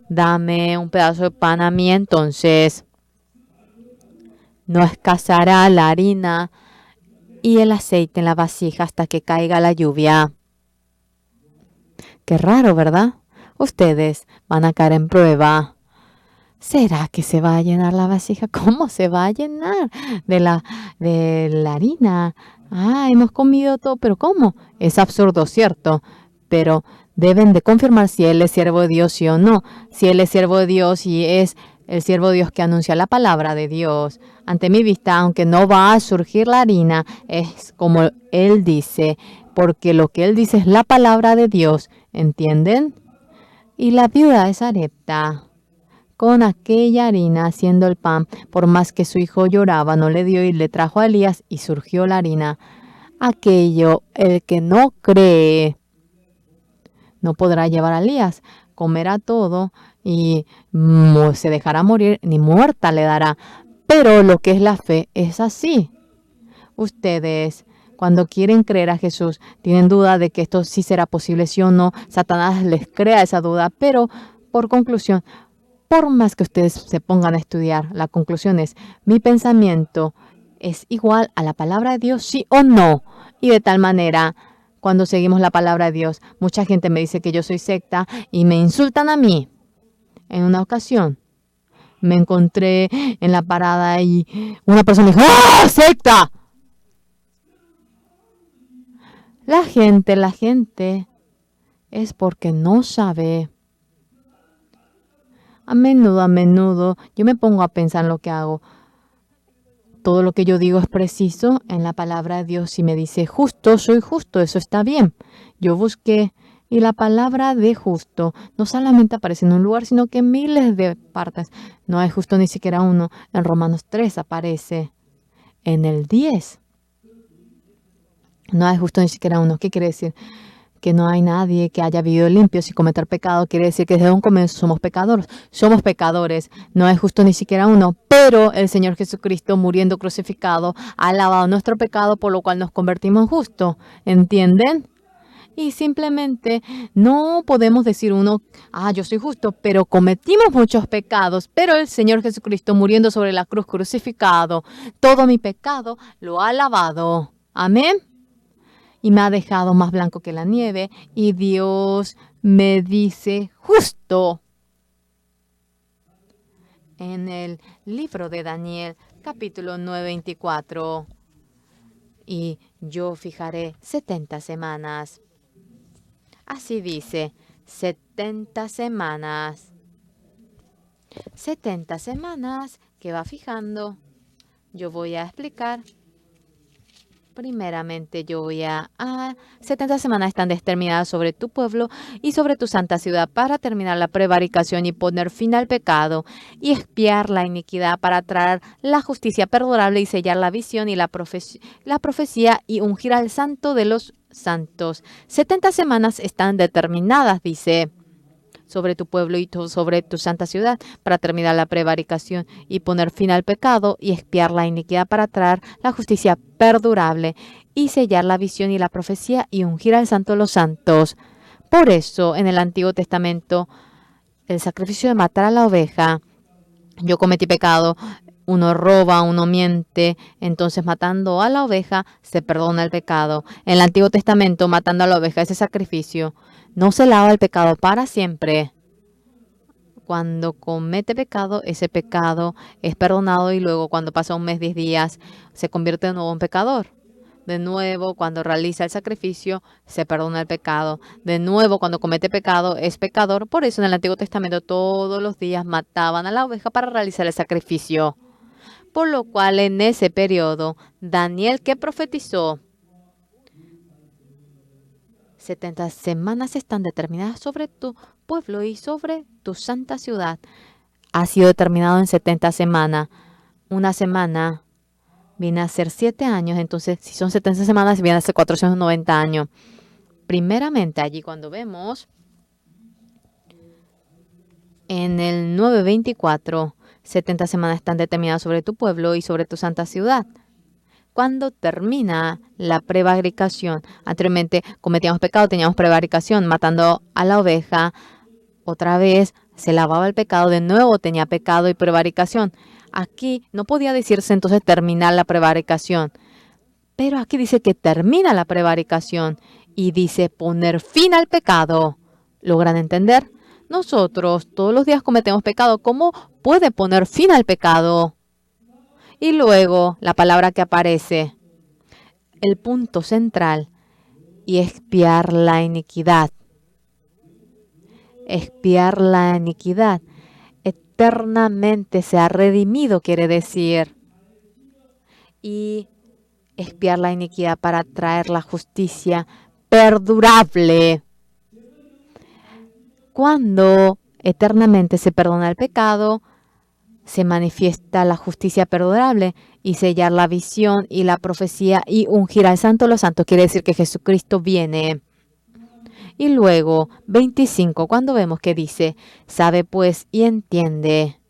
S3: dame un pedazo de pan a mí entonces. No escaseará la harina y el aceite en la vasija hasta que caiga la lluvia. Qué raro, ¿verdad? Ustedes van a caer en prueba. ¿Será que se va a llenar la vasija? ¿Cómo se va a llenar de la harina? Hemos comido todo, pero ¿cómo? Es absurdo, ¿cierto? Pero deben de confirmar si Él es siervo de Dios, sí o no. Si Él es siervo de Dios y es el siervo de Dios que anuncia la palabra de Dios. Ante mi vista, aunque no va a surgir la harina, es como Él dice, porque lo que Él dice es la palabra de Dios. ¿Entienden? Y la viuda de Sarepta, con aquella harina haciendo el pan, por más que su hijo lloraba, no le dio y le trajo a Elías y surgió la harina. Aquello, el que no cree, no podrá llevar a Elías, comerá todo y se dejará morir, ni muerta le dará. Pero lo que es la fe es así. Ustedes, cuando quieren creer a Jesús, tienen duda de que esto sí será posible, sí o no. Satanás les crea esa duda, pero por conclusión, por más que ustedes se pongan a estudiar, la conclusión es, mi pensamiento es igual a la palabra de Dios, sí o no. Y de tal manera, cuando seguimos la palabra de Dios, mucha gente me dice que yo soy secta y me insultan a mí. En una ocasión, me encontré en la parada y una persona dijo, ¡ah, secta! La gente es porque no sabe. A menudo, yo me pongo a pensar en lo que hago. Todo lo que yo digo es preciso en la palabra de Dios. Si me dice justo, soy justo, eso está bien. Yo busqué y la palabra de justo no solamente aparece en un lugar, sino que en miles de partes. No hay justo ni siquiera uno. En Romanos 3 aparece. En el 10. No hay justo ni siquiera uno. ¿Qué quiere decir? Que no hay nadie que haya vivido limpio sin cometer pecado. Quiere decir que desde un comienzo somos pecadores. Somos pecadores. No hay justo ni siquiera uno. Pero el Señor Jesucristo, muriendo crucificado, ha lavado nuestro pecado, por lo cual nos convertimos en justos. ¿Entienden? Y simplemente no podemos decir uno, yo soy justo, pero cometimos muchos pecados, pero el Señor Jesucristo muriendo sobre la cruz crucificado, todo mi pecado lo ha lavado. Amén. Y me ha dejado más blanco que la nieve, y Dios me dice justo. En el libro de Daniel, capítulo 9:24, y yo fijaré 70 semanas. Así dice, 70 semanas. 70 semanas que va fijando. Yo voy a explicar. Primeramente, 70 semanas están determinadas sobre tu pueblo y sobre tu santa ciudad para terminar la prevaricación y poner fin al pecado y expiar la iniquidad para traer la justicia perdurable y sellar la visión y la profecía y ungir al santo de los santos. 70 semanas están determinadas, dice, sobre tu pueblo y sobre tu santa ciudad, para terminar la prevaricación y poner fin al pecado y expiar la iniquidad para traer la justicia perdurable y sellar la visión y la profecía y ungir al santo de los santos. Por eso, en el Antiguo Testamento, el sacrificio de matar a la oveja, yo cometí pecado, uno roba, uno miente, entonces matando a la oveja se perdona el pecado. En el Antiguo Testamento, matando a la oveja, ese sacrificio, no se lava el pecado para siempre. Cuando comete pecado, ese pecado es perdonado y luego cuando pasa un mes, 10 días, se convierte de nuevo en pecador. De nuevo, cuando realiza el sacrificio, se perdona el pecado. De nuevo, cuando comete pecado, es pecador. Por eso en el Antiguo Testamento todos los días mataban a la oveja para realizar el sacrificio. Por lo cual en ese periodo, Daniel, que profetizó, 70 semanas están determinadas sobre tu pueblo y sobre tu santa ciudad. Ha sido determinado en 70 semanas. Una semana viene a ser 7 años, entonces si son 70 semanas, viene a ser 490 años. Primeramente, allí cuando vemos en el 9:24, 70 semanas están determinadas sobre tu pueblo y sobre tu santa ciudad. Cuando termina la prevaricación, anteriormente cometíamos pecado, teníamos prevaricación, matando a la oveja, otra vez se lavaba el pecado, de nuevo tenía pecado y prevaricación. Aquí no podía decirse entonces terminar la prevaricación, pero aquí dice que termina la prevaricación y dice poner fin al pecado. ¿Logran entender? Nosotros todos los días cometemos pecado. ¿Cómo puede poner fin al pecado? Y luego la palabra que aparece, el punto central, y expiar la iniquidad. Expiar la iniquidad. Eternamente se ha redimido, quiere decir. Y expiar la iniquidad para traer la justicia perdurable. Cuando eternamente se perdona el pecado, se manifiesta la justicia perdurable y sellar la visión y la profecía y ungir al santo de los santos. Quiere decir que Jesucristo viene. Y luego, 25, cuando vemos que dice, sabe pues y entiende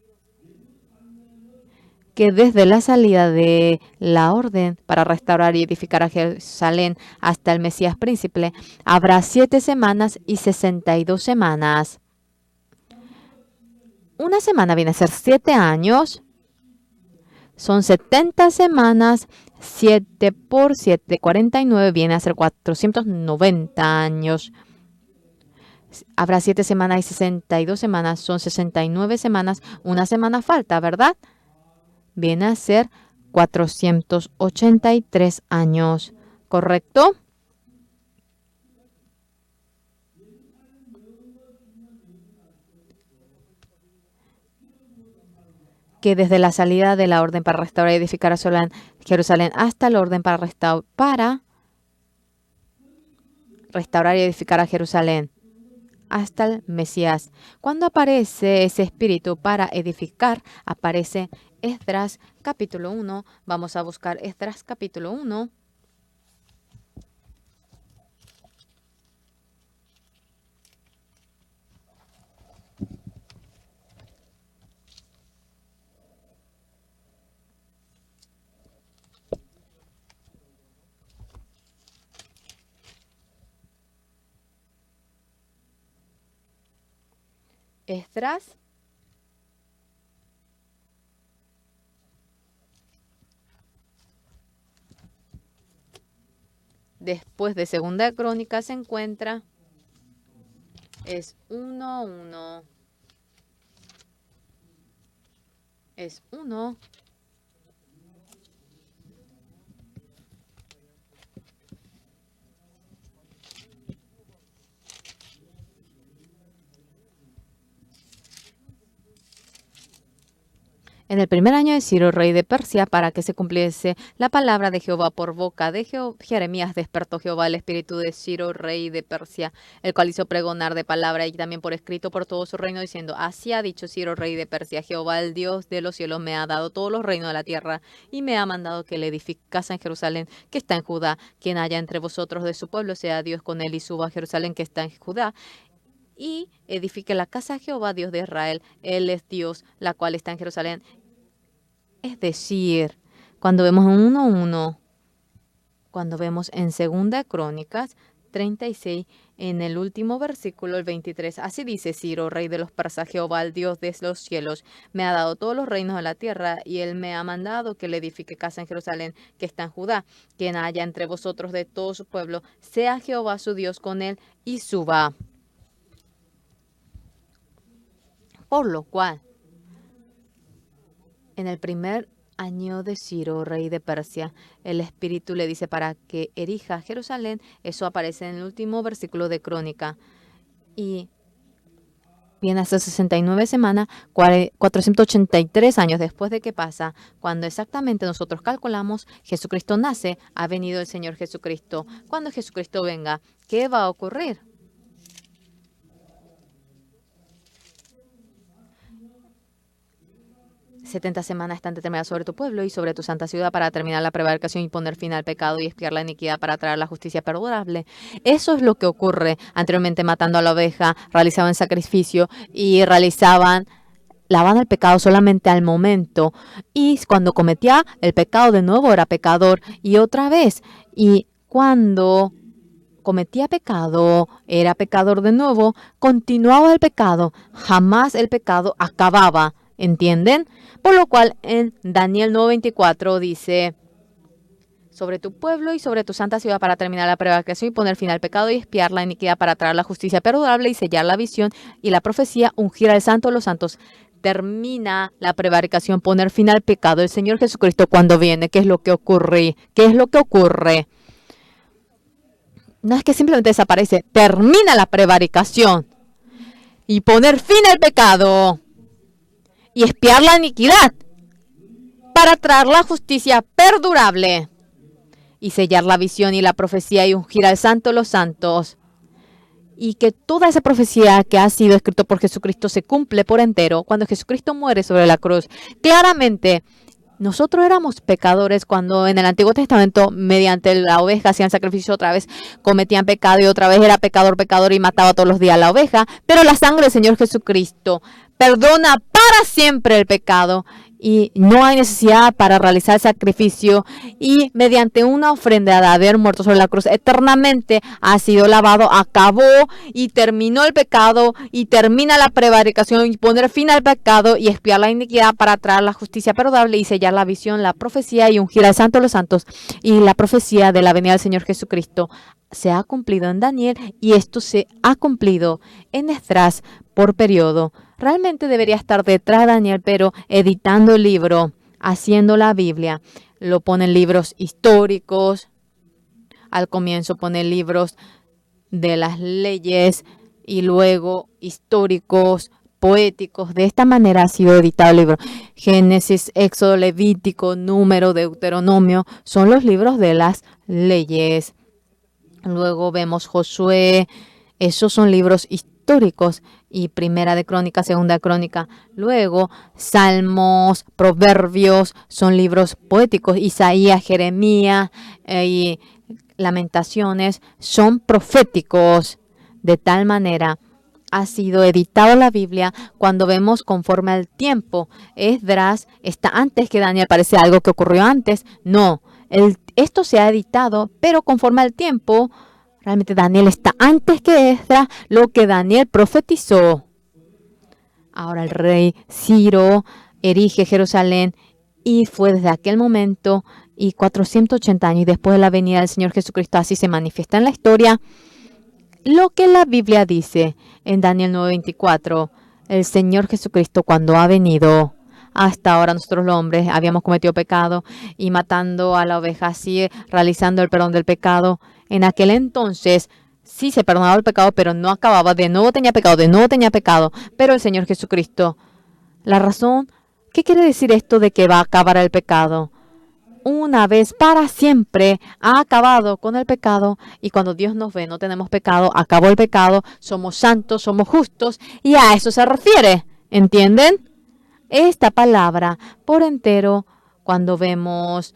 S3: que desde la salida de la orden para restaurar y edificar a Jerusalén hasta el Mesías príncipe, habrá 7 semanas y 62 semanas. Una semana viene a ser 7 años. Son 70 semanas. 7 por 7, 49, viene a ser 490 años. Habrá 7 semanas y 62 semanas. Son 69 semanas. Una semana falta, ¿verdad? Viene a ser 483 años. ¿Correcto? Que desde la salida de la orden para restaurar y edificar a Jerusalén hasta la orden para restaurar y edificar a Jerusalén hasta el Mesías. Cuando aparece ese espíritu para edificar, aparece Esdras capítulo 1. Vamos a buscar Esdras capítulo 1. Esdras. Después de Segunda de Crónicas se encuentra, es 1:1. Es 1. En el primer año de Ciro, rey de Persia, para que se cumpliese la palabra de Jehová por boca de Jeremías, despertó Jehová el espíritu de Ciro, rey de Persia, el cual hizo pregonar de palabra y también por escrito por todo su reino, diciendo: así ha dicho Ciro, rey de Persia: Jehová, el Dios de los cielos, me ha dado todos los reinos de la tierra y me ha mandado que le edifique casa en Jerusalén, que está en Judá. Quien haya entre vosotros de su pueblo, sea Dios con él, y suba a Jerusalén, que está en Judá, y edifique la casa a Jehová, Dios de Israel. Él es Dios, la cual está en Jerusalén. Es decir, cuando vemos en 1:1, cuando vemos en Segunda Crónicas 36, en el último versículo, el 23, así dice Ciro, rey de los persas: Jehová, el Dios de los cielos, me ha dado todos los reinos de la tierra, y él me ha mandado que le edifique casa en Jerusalén, que está en Judá. Quien haya entre vosotros de todo su pueblo, sea Jehová su Dios con él, y suba. Por lo cual, en el primer año de Ciro, rey de Persia, el Espíritu le dice para que erija Jerusalén. Eso aparece en el último versículo de Crónica. Y viene hasta 69 semanas, 483 años después de que pasa, cuando exactamente nosotros calculamos, Jesucristo nace, ha venido el Señor Jesucristo. Cuando Jesucristo venga, ¿qué va a ocurrir? 70 semanas están determinadas sobre tu pueblo y sobre tu santa ciudad para terminar la prevaricación y poner fin al pecado y expiar la iniquidad para traer la justicia perdurable. Eso es lo que ocurre. Anteriormente, matando a la oveja, realizaban sacrificio y lavaban el pecado solamente al momento. Y cuando cometía el pecado de nuevo era pecador y otra vez. Y cuando cometía pecado, era pecador de nuevo, continuaba el pecado. Jamás el pecado acababa. ¿Entienden? Por lo cual en Daniel 9:24 dice: sobre tu pueblo y sobre tu santa ciudad para terminar la prevaricación y poner fin al pecado y expiar la iniquidad para traer la justicia perdurable y sellar la visión y la profecía, ungir al santo de los santos. Termina la prevaricación, poner fin al pecado. El Señor Jesucristo cuando viene, ¿qué es lo que ocurre? ¿Qué es lo que ocurre? No es que simplemente desaparece, termina la prevaricación y poner fin al pecado y expiar la iniquidad para traer la justicia perdurable y sellar la visión y la profecía y ungir al santo de los santos. Y que toda esa profecía que ha sido escrita por Jesucristo se cumple por entero cuando Jesucristo muere sobre la cruz. Claramente, nosotros éramos pecadores cuando en el Antiguo Testamento, mediante la oveja, hacían sacrificio otra vez, cometían pecado y otra vez era pecador y mataba todos los días a la oveja. Pero la sangre del Señor Jesucristo perdona para siempre el pecado y no hay necesidad para realizar sacrificio, y mediante una ofrenda de haber muerto sobre la cruz eternamente ha sido lavado, acabó y terminó el pecado y termina la prevaricación y poner fin al pecado y expiar la iniquidad para traer la justicia perdurable y sellar la visión, la profecía y ungir al santo de los santos. Y la profecía de la venida del Señor Jesucristo se ha cumplido en Daniel y esto se ha cumplido en Esdras por periodo. Realmente debería estar detrás de Daniel, pero editando el libro, haciendo la Biblia. Lo ponen libros históricos. Al comienzo pone libros de las leyes y luego históricos, poéticos. De esta manera ha sido editado el libro. Génesis, Éxodo, Levítico, Número, Deuteronomio son los libros de las leyes. Luego vemos Josué. Esos son libros históricos. Y Primera de Crónica, Segunda de Crónica. Luego, Salmos, Proverbios, son libros poéticos. Isaías, Jeremías y Lamentaciones son proféticos. De tal manera ha sido editado la Biblia cuando vemos conforme al tiempo. Esdras está antes que Daniel. Parece algo que ocurrió antes. No, esto se ha editado, pero conforme al tiempo. Realmente Daniel está antes que Esdras, lo que Daniel profetizó. Ahora el rey Ciro erige Jerusalén y fue desde aquel momento y 480 años y después de la venida del Señor Jesucristo, así se manifiesta en la historia lo que la Biblia dice en Daniel 9:24. El Señor Jesucristo cuando ha venido, hasta ahora nosotros los hombres habíamos cometido pecado y matando a la oveja así, realizando el perdón del pecado. En aquel entonces sí se perdonaba el pecado, pero no acababa. De nuevo tenía pecado, de nuevo tenía pecado. Pero el Señor Jesucristo, la razón, ¿qué quiere decir esto de que va a acabar el pecado? Una vez para siempre ha acabado con el pecado y cuando Dios nos ve no tenemos pecado, acabó el pecado, somos santos, somos justos y a eso se refiere. ¿Entienden? Esta palabra por entero cuando vemos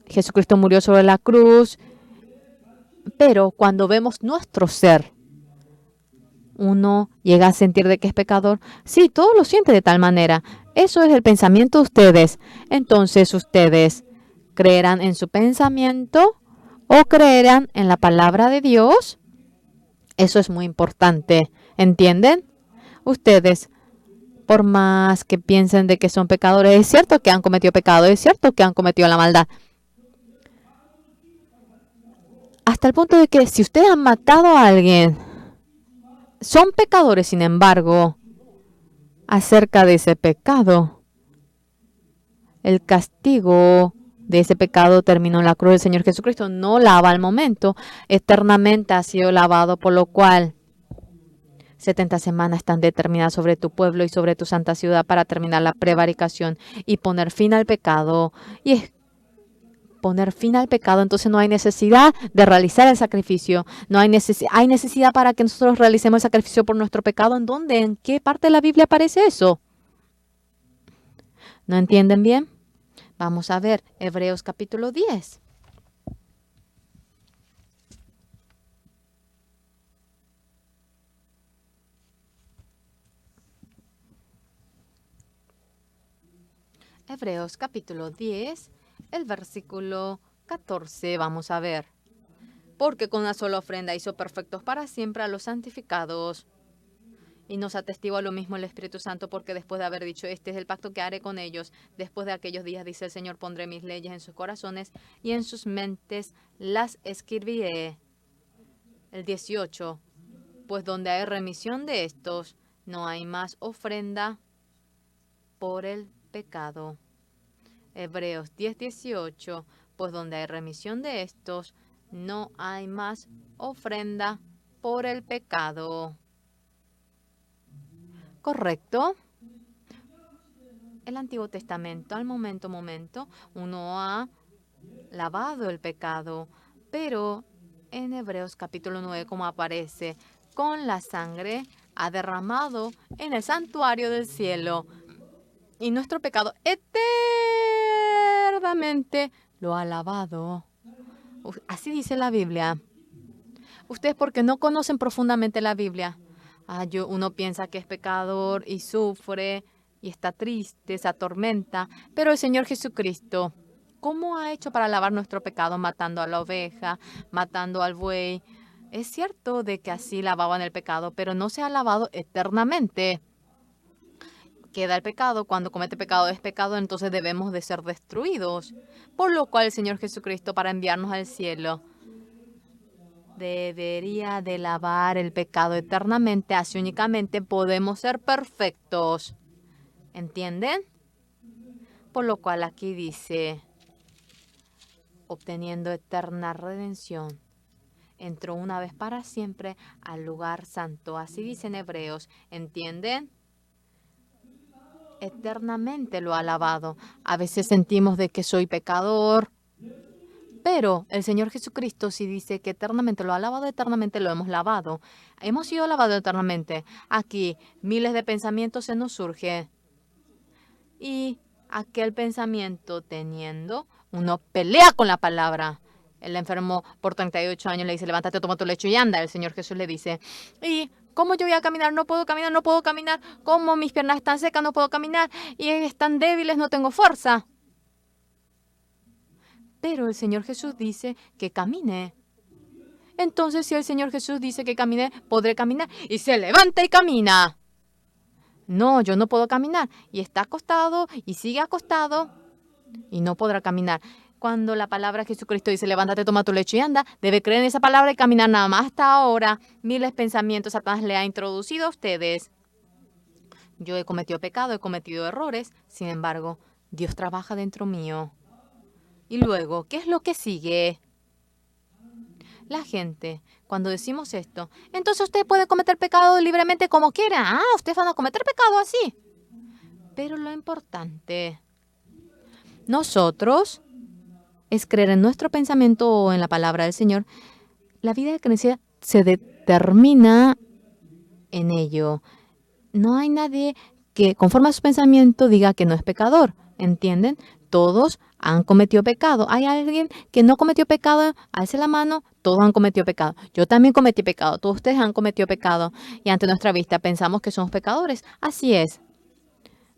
S3: Jesucristo murió sobre la cruz, pero cuando vemos nuestro ser, uno llega a sentir de que es pecador. Sí, todo lo siente de tal manera. Eso es el pensamiento de ustedes. Entonces ustedes ¿creerán en su pensamiento o creerán en la palabra de Dios? Eso es muy importante. ¿Entienden? Ustedes, por más que piensen de que son pecadores, es cierto que han cometido pecado, es cierto que han cometido la maldad. Hasta el punto de que si ustedes han matado a alguien, son pecadores, sin embargo, acerca de ese pecado, el castigo de ese pecado terminó en la cruz del Señor Jesucristo. No lava al momento, eternamente ha sido lavado, por lo cual 70 semanas están determinadas sobre tu pueblo y sobre tu santa ciudad para terminar la prevaricación y poner fin al pecado. Y es poner fin al pecado, entonces no hay necesidad de realizar el sacrificio. No hay necesidad para que nosotros realicemos el sacrificio por nuestro pecado. ¿En dónde? ¿En qué parte de la Biblia aparece eso? ¿No entienden bien? Vamos a ver Hebreos capítulo 10. Hebreos capítulo 10, el versículo 14. Vamos a ver. Porque con una sola ofrenda hizo perfectos para siempre a los santificados. Y nos atestigua lo mismo el Espíritu Santo, porque después de haber dicho, este es el pacto que haré con ellos, después de aquellos días, dice el Señor, pondré mis leyes en sus corazones y en sus mentes las escribiré. El 18. Pues donde hay remisión de estos, no hay más ofrenda por el pecado. Hebreos 10:18. Pues donde hay remisión de estos, no hay más ofrenda por el pecado. ¿Correcto? El Antiguo Testamento, al momento, uno ha lavado el pecado, pero en Hebreos capítulo 9, como aparece, con la sangre ha derramado en el santuario del cielo y nuestro pecado eternamente lo ha lavado. Así dice la Biblia. Ustedes porque no conocen profundamente la Biblia. Uno piensa que es pecador y sufre y está triste, se atormenta. Pero el Señor Jesucristo, ¿cómo ha hecho para lavar nuestro pecado? Matando a la oveja, matando al buey. Es cierto de que así lavaban el pecado, pero no se ha lavado eternamente. Queda el pecado. Cuando comete pecado es pecado, entonces debemos de ser destruidos. Por lo cual el Señor Jesucristo, para enviarnos al cielo, debería de lavar el pecado eternamente, así únicamente podemos ser perfectos. ¿Entienden? Por lo cual aquí dice, obteniendo eterna redención, entró una vez para siempre al lugar santo. Así dice en Hebreos. ¿Entienden? Eternamente lo ha lavado. A veces sentimos de que soy pecador, pero el Señor Jesucristo sí dice que eternamente lo ha lavado, eternamente lo hemos lavado. Hemos sido lavados eternamente. Aquí miles de pensamientos se nos surgen. Y aquel pensamiento teniendo, uno pelea con la palabra. El enfermo por 38 años le dice, levántate, toma tu lecho y anda. El Señor Jesús le dice, ¿y cómo yo voy a caminar? No puedo caminar, no puedo caminar. ¿Cómo mis piernas están secas? No puedo caminar. Y están débiles, no tengo fuerza. Pero el Señor Jesús dice que camine. Entonces, si el Señor Jesús dice que camine, podré caminar. Y se levanta y camina. no, yo no puedo caminar. Y está acostado y sigue acostado y no podrá caminar. Cuando la palabra de Jesucristo dice, levántate, toma tu lecho y anda, debe creer en esa palabra y caminar nada más. Hasta ahora, miles de pensamientos Satanás le ha introducido a ustedes. Yo he cometido pecado, he cometido errores. Sin embargo, Dios trabaja dentro mío. Y luego, ¿qué es lo que sigue? La gente, cuando decimos esto, entonces usted puede cometer pecado libremente como quiera. Ah, usted va a cometer pecado así. Pero lo importante, nosotros, es creer en nuestro pensamiento o en la palabra del Señor. La vida de creencia se determina en ello. No hay nadie que, conforme a su pensamiento, diga que no es pecador. ¿Entienden? Todos han cometido pecado. ¿Hay alguien que no cometió pecado? Alce la mano. Todos han cometido pecado. Yo también cometí pecado. Todos ustedes han cometido pecado. Y ante nuestra vista pensamos que somos pecadores. Así es.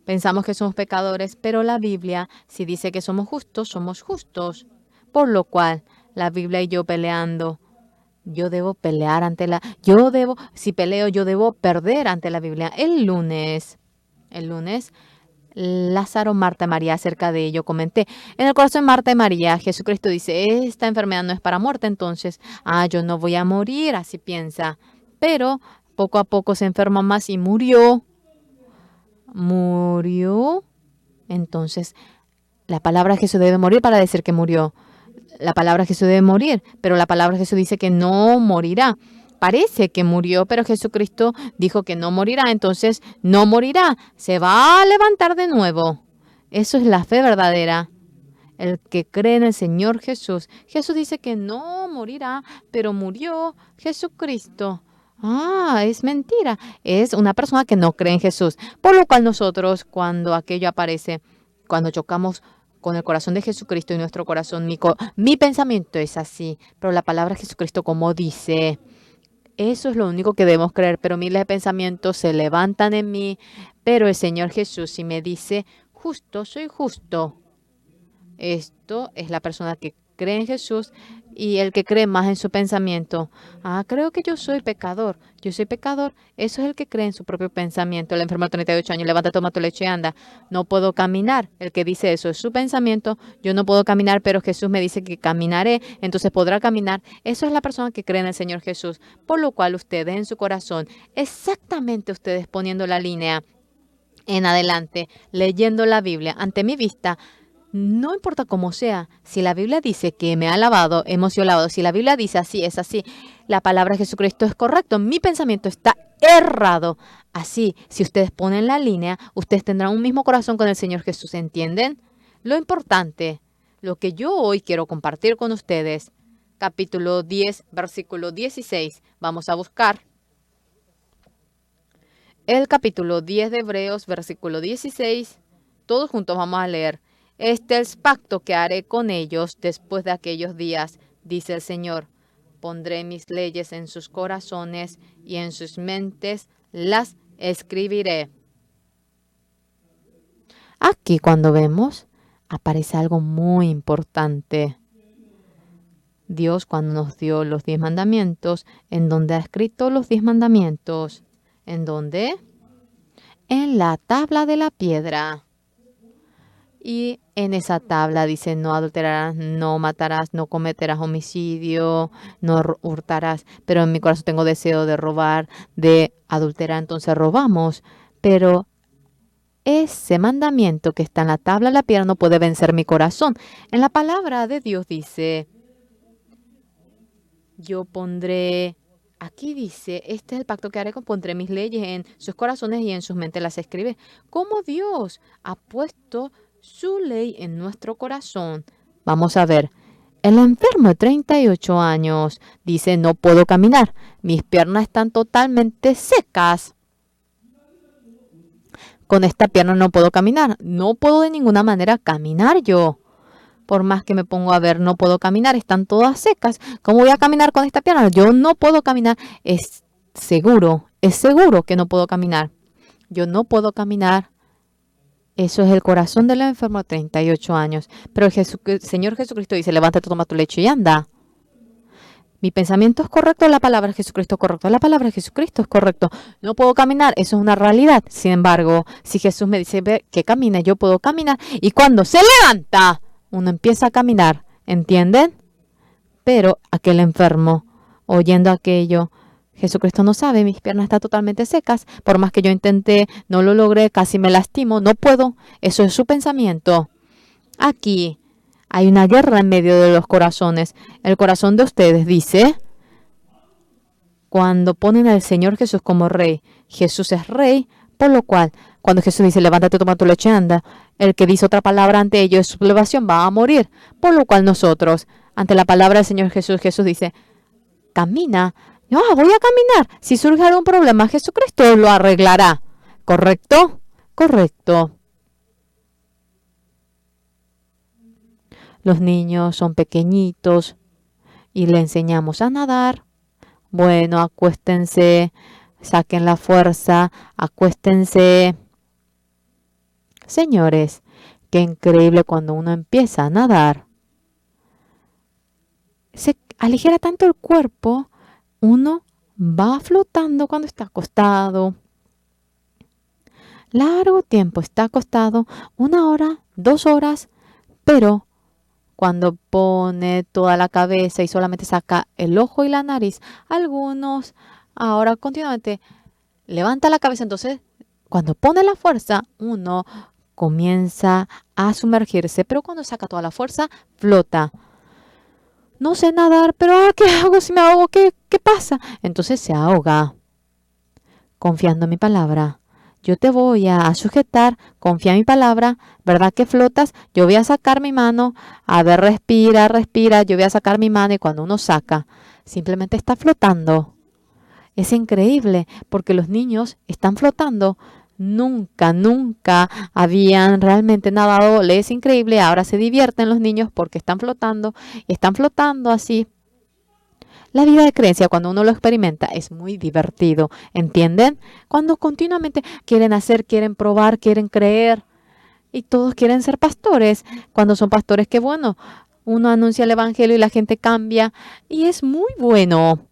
S3: Pensamos que somos pecadores, pero la Biblia, si dice que somos justos, somos justos. Por lo cual, la Biblia y yo peleando, yo debo pelear ante la... si peleo, yo debo perder ante la Biblia. El lunes, Lázaro, Marta y María, acerca de ello comenté. En el corazón de Marta y María, Jesucristo dice, esta enfermedad no es para muerte, entonces, yo no voy a morir, así piensa. Pero poco a poco se enferma más y murió. Entonces, la palabra Jesús debe morir para decir que murió. La palabra Jesús debe morir, pero la palabra Jesús dice que no morirá. Parece que murió, pero Jesucristo dijo que no morirá, entonces no morirá. Se va a levantar de nuevo. Eso es la fe verdadera. El que cree en el Señor Jesús. Jesús dice que no morirá, pero murió Jesucristo. Es mentira. Es una persona que no cree en Jesús. Por lo cual nosotros, cuando aquello aparece, cuando chocamos con el corazón de Jesucristo y nuestro corazón, mi pensamiento es así. Pero la palabra de Jesucristo, como dice, eso es lo único que debemos creer. Pero miles de pensamientos se levantan en mí. Pero el Señor Jesús, si me dice, justo, soy justo. Esto es la persona que cree en Jesús y el que cree más en su pensamiento. Creo que yo soy pecador. Yo soy pecador. Eso es el que cree en su propio pensamiento. El enfermo de 38 años, levanta, toma tu leche y anda. No puedo caminar. El que dice eso es su pensamiento. Yo no puedo caminar, pero Jesús me dice que caminaré. Entonces podrá caminar. Eso es la persona que cree en el Señor Jesús. Por lo cual ustedes en su corazón, exactamente ustedes poniendo la línea en adelante, leyendo la Biblia ante mi vista, no importa cómo sea, si la Biblia dice que me ha lavado, hemos sido lavados, si la Biblia dice así, es así, la palabra de Jesucristo es correcto, mi pensamiento está errado. Así, si ustedes ponen la línea, ustedes tendrán un mismo corazón con el Señor Jesús, ¿entienden? Lo importante, lo que yo hoy quiero compartir con ustedes, capítulo 10, versículo 16, vamos a buscar el capítulo 10 de Hebreos, versículo 16, todos juntos vamos a leer. Este es el pacto que haré con ellos después de aquellos días, dice el Señor. Pondré mis leyes en sus corazones y en sus mentes las escribiré. Aquí cuando vemos, aparece algo muy importante. Dios cuando nos dio los 10 mandamientos, ¿en dónde ha escrito los 10 mandamientos? ¿En dónde? En la tabla de la piedra. Y en esa tabla dice, no adulterarás, no matarás, no cometerás homicidio, no hurtarás. Pero en mi corazón tengo deseo de robar, de adulterar, entonces robamos. Pero ese mandamiento que está en la tabla de la piedra no puede vencer mi corazón. En la palabra de Dios dice, yo pondré... Aquí dice, este es el pacto que haré, pondré mis leyes en sus corazones y en sus mentes las escribe. ¿Cómo Dios ha puesto su ley en nuestro corazón? Vamos a ver. El enfermo de 38 años dice, no puedo caminar. Mis piernas están totalmente secas. Con esta pierna no puedo caminar. No puedo de ninguna manera caminar yo. Por más que me pongo a ver, no puedo caminar, están todas secas. ¿Cómo voy a caminar con esta pierna? Yo no puedo caminar. Es seguro que no puedo caminar. Yo no puedo caminar. Eso es el corazón del enfermo de 38 años. Pero el Señor Jesucristo dice, levántate, toma tu lecho y anda. Mi pensamiento es correcto, la palabra de Jesucristo es correcto, la palabra de Jesucristo es correcto. No puedo caminar, eso es una realidad. Sin embargo, si Jesús me dice que camine, yo puedo caminar. Y cuando se levanta, uno empieza a caminar, ¿entienden? Pero aquel enfermo, oyendo aquello, Jesucristo no sabe, mis piernas están totalmente secas. Por más que yo intenté, no lo logré, casi me lastimo, no puedo. Eso es su pensamiento. Aquí hay una guerra en medio de los corazones. El corazón de ustedes dice, cuando ponen al Señor Jesús como rey, Jesús es rey, por lo cual, cuando Jesús dice, levántate, toma tu leche, anda, el que dice otra palabra ante ello de sublevación va a morir. Por lo cual nosotros, ante la palabra del Señor Jesús, Jesús dice, camina. No, voy a caminar. Si surge algún problema, Jesucristo lo arreglará. ¿Correcto? Correcto. Los niños son pequeñitos y le enseñamos a nadar. Bueno, acuéstense, saquen la fuerza, acuéstense. Señores, qué increíble cuando uno empieza a nadar. Se aligera tanto el cuerpo, uno va flotando cuando está acostado. Largo tiempo está acostado, 1 hora, 2 horas, pero cuando pone toda la cabeza y solamente saca el ojo y la nariz, algunos ahora continuamente levanta la cabeza. Entonces, cuando pone la fuerza, uno comienza a sumergirse, pero cuando saca toda la fuerza, flota. No sé nadar, pero ¿qué hago si me ahogo? ¿Qué pasa? Entonces se ahoga, confiando en mi palabra. Yo te voy a sujetar, confía en mi palabra, ¿verdad que flotas? Yo voy a sacar mi mano, a ver, respira, respira, yo voy a sacar mi mano y cuando uno saca, simplemente está flotando. Es increíble porque los niños están flotando. Nunca, nunca habían realmente nadado. Es increíble, ahora se divierten los niños porque están flotando así. La vida de creencia, cuando uno lo experimenta, es muy divertido, ¿entienden? Cuando continuamente quieren hacer, quieren probar, quieren creer y todos quieren ser pastores. Cuando son pastores, qué bueno. Uno anuncia el evangelio y la gente cambia y es muy bueno.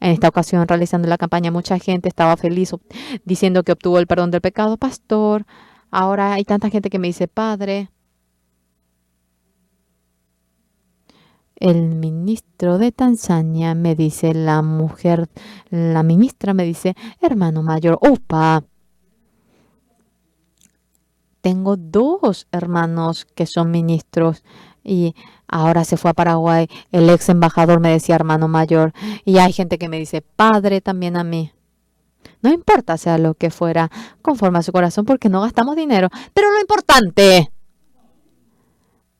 S3: En esta ocasión, realizando la campaña, mucha gente estaba feliz diciendo que obtuvo el perdón del pecado. Pastor, ahora hay tanta gente que me dice, Padre. El ministro de Tanzania me dice, la ministra me dice, hermano mayor, opa, tengo 2 hermanos que son ministros y ahora se fue a Paraguay. El ex embajador me decía hermano mayor y hay gente que me dice padre también a mí. No importa sea lo que fuera, conforme a su corazón porque no gastamos dinero, pero lo importante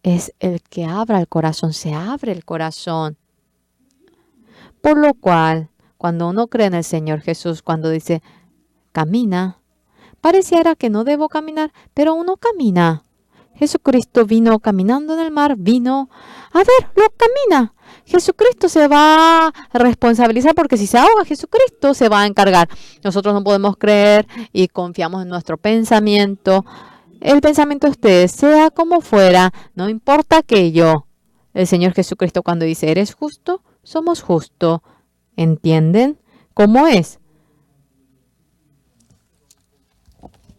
S3: es el que abra el corazón, se abre el corazón. Por lo cual, cuando uno cree en el Señor Jesús, cuando dice, camina, pareciera que no debo caminar, pero uno camina. Jesucristo vino caminando en el mar, vino, a ver, lo camina. Jesucristo se va a responsabilizar porque si se ahoga, Jesucristo se va a encargar. Nosotros no podemos creer y confiamos en nuestro pensamiento. El pensamiento de ustedes, sea como fuera, no importa aquello. El Señor Jesucristo cuando dice, ¿eres justo? Somos justos. ¿Entienden cómo es?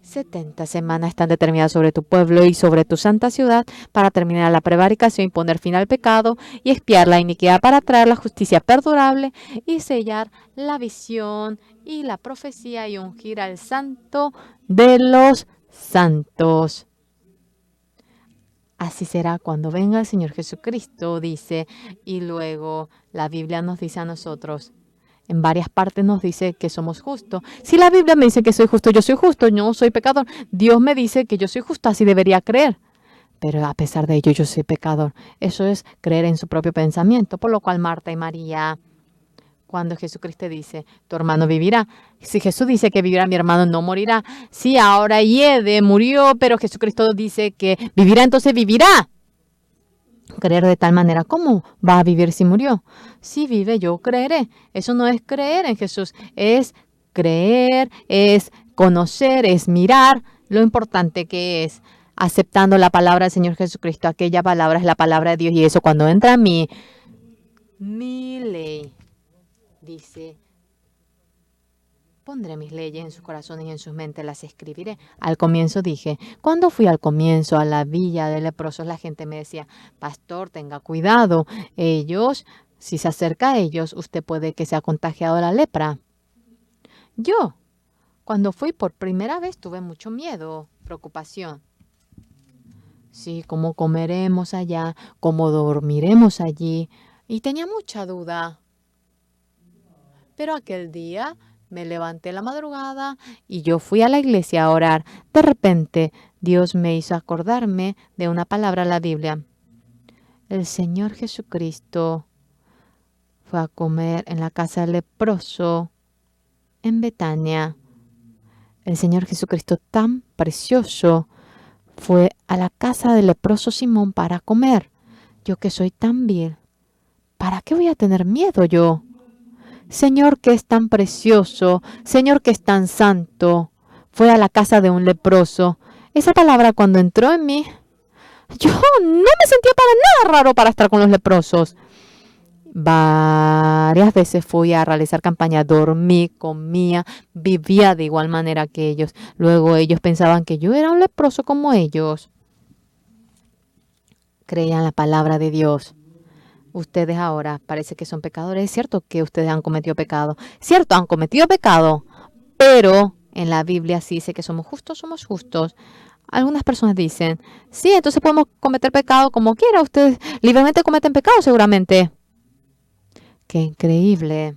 S3: 70 semanas están determinadas sobre tu pueblo y sobre tu santa ciudad para terminar la prevaricación y poner fin al pecado y expiar la iniquidad para traer la justicia perdurable y sellar la visión y la profecía y ungir al santo de los santos. Así será cuando venga el Señor Jesucristo, dice, y luego la Biblia nos dice a nosotros, en varias partes nos dice que somos justos. Si la Biblia me dice que soy justo, yo soy justo, no soy pecador. Dios me dice que yo soy justo, así debería creer. Pero a pesar de ello, yo soy pecador. Eso es creer en su propio pensamiento, por lo cual Marta y María, cuando Jesucristo dice, tu hermano vivirá. Si Jesús dice que vivirá, mi hermano no morirá. Sí, ahora Yede murió, pero Jesucristo dice que vivirá, entonces vivirá. Creer de tal manera, ¿cómo va a vivir si murió? Si vive, yo creeré. Eso no es creer en Jesús, es creer, es conocer, es mirar lo importante que es aceptando la palabra del Señor Jesucristo. Aquella palabra es la palabra de Dios y eso cuando entra a mí, mi ley. Dice, pondré mis leyes en sus corazones y en sus mentes las escribiré. Al comienzo dije, cuando fui al comienzo a la villa de leprosos, la gente me decía, pastor, tenga cuidado. Ellos, si se acerca a ellos, usted puede que sea contagiado de la lepra. Yo, cuando fui por primera vez, tuve mucho miedo, preocupación. Sí, cómo comeremos allá, cómo dormiremos allí. Y tenía mucha duda. Pero aquel día me levanté la madrugada y yo fui a la iglesia a orar. De repente, Dios me hizo acordarme de una palabra en la Biblia. El Señor Jesucristo fue a comer en la casa del leproso en Betania. El Señor Jesucristo tan precioso fue a la casa del leproso Simón para comer. Yo que soy tan vil, ¿para qué voy a tener miedo yo? Señor que es tan precioso, Señor que es tan santo, fue a la casa de un leproso. Esa palabra cuando entró en mí, yo no me sentía para nada raro para estar con los leprosos. Varias veces fui a realizar campaña, dormí, comía, vivía de igual manera que ellos. Luego ellos pensaban que yo era un leproso como ellos. Creían la palabra de Dios. Ustedes ahora parece que son pecadores. Es cierto que ustedes han cometido pecado. Cierto, han cometido pecado. Pero en la Biblia sí dice que somos justos, somos justos. Algunas personas dicen, sí, entonces podemos cometer pecado como quiera. Ustedes libremente cometen pecado seguramente. ¡Qué increíble!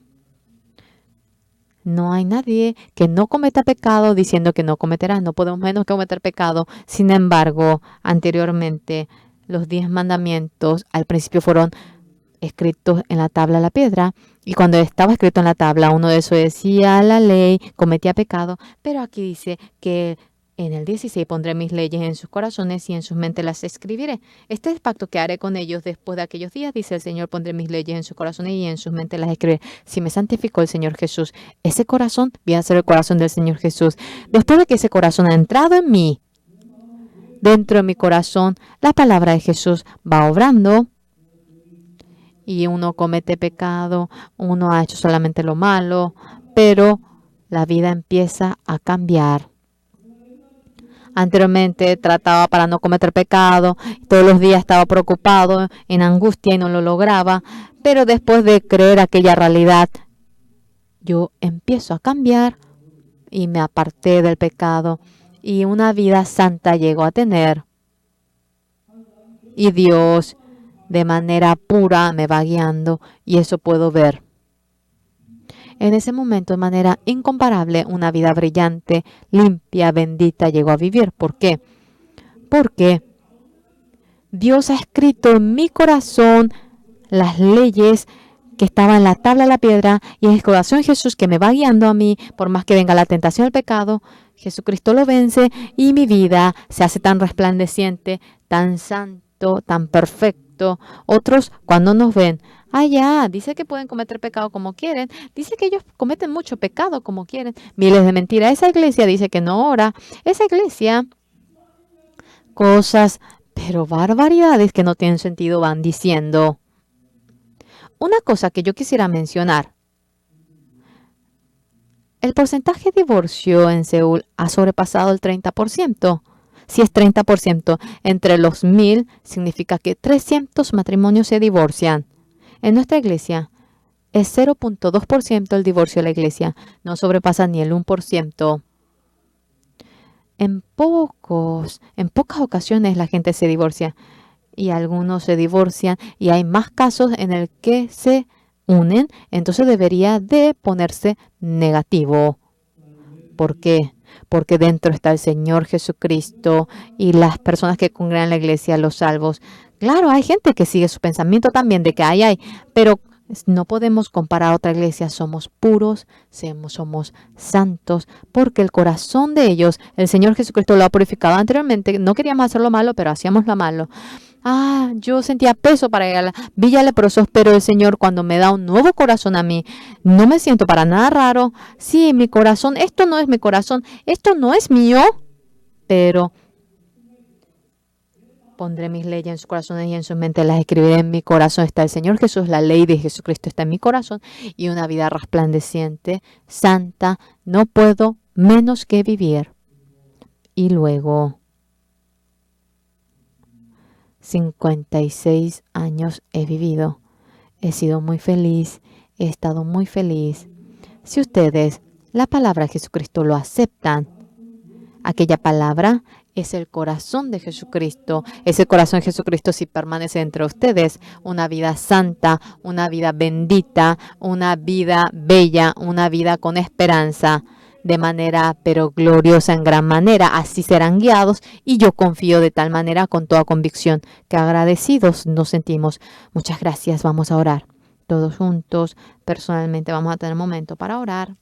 S3: No hay nadie que no cometa pecado diciendo que no cometerá. No podemos menos que cometer pecado. Sin embargo, anteriormente, los 10 mandamientos al principio fueron escritos en la tabla de la piedra. Y cuando estaba escrito en la tabla, uno de esos decía la ley, cometía pecado. Pero aquí dice que en el 16 pondré mis leyes en sus corazones y en sus mentes las escribiré. Este es el pacto que haré con ellos después de aquellos días, dice el Señor, pondré mis leyes en sus corazones y en sus mentes las escribiré. Si me santificó el Señor Jesús, ese corazón viene a ser el corazón del Señor Jesús. Después de que ese corazón ha entrado en mí, dentro de mi corazón, la palabra de Jesús va obrando. Y uno comete pecado, uno ha hecho solamente lo malo, pero la vida empieza a cambiar. Anteriormente trataba para no cometer pecado, todos los días estaba preocupado, en angustia y no lo lograba, pero después de creer aquella realidad, yo empiezo a cambiar y me aparté del pecado y una vida santa llego a tener. Y Dios de manera pura me va guiando y eso puedo ver. En ese momento, de manera incomparable, una vida brillante, limpia, bendita llegó a vivir. ¿Por qué? Porque Dios ha escrito en mi corazón las leyes que estaban en la tabla de la piedra y en el corazón de Jesús que me va guiando a mí, por más que venga la tentación del pecado, Jesucristo lo vence y mi vida se hace tan resplandeciente, tan santo, tan perfecto. Otros, cuando nos ven, ya, dice que pueden cometer pecado como quieren. Dice que ellos cometen mucho pecado como quieren. Miles de mentiras. Esa iglesia dice que no ora. Esa iglesia, cosas, pero barbaridades que no tienen sentido van diciendo. Una cosa que yo quisiera mencionar. El porcentaje de divorcio en Seúl ha sobrepasado el 30%. Si es 30%, entre los 1000 significa que 300 matrimonios se divorcian. En nuestra iglesia es 0.2% el divorcio de la iglesia. No sobrepasa ni el 1%. En pocas ocasiones la gente se divorcia. Y algunos se divorcian y hay más casos en el que se unen. Entonces debería de ponerse negativo. ¿Por qué? Porque dentro está el Señor Jesucristo y las personas que congregan en la iglesia, los salvos. Claro, hay gente que sigue su pensamiento también de que hay, pero no podemos comparar a otra iglesia. Somos puros, somos santos, porque el corazón de ellos, el Señor Jesucristo lo ha purificado. Anteriormente no queríamos hacer lo malo, pero hacíamos lo malo. Yo sentía peso para ir a la Villa de Leprosos, pero el Señor cuando me da un nuevo corazón a mí, no me siento para nada raro. Sí, mi corazón, esto no es mi corazón, esto no es mío, pero Pondré mis leyes en sus corazones y en sus mentes las escribiré en mi corazón. Está el Señor Jesús, la ley de Jesucristo está en mi corazón y una vida resplandeciente, santa, no puedo menos que vivir. Y luego, 56 años he vivido. He sido muy feliz, he estado muy feliz. Si ustedes la palabra de Jesucristo lo aceptan, aquella palabra es el corazón de Jesucristo. Ese corazón de Jesucristo si permanece entre ustedes. Una vida santa, una vida bendita, una vida bella, una vida con esperanza. De manera, pero gloriosa en gran manera. Así serán guiados y yo confío de tal manera con toda convicción que agradecidos nos sentimos. Muchas gracias. Vamos a orar. Todos juntos, personalmente vamos a tener momento para orar.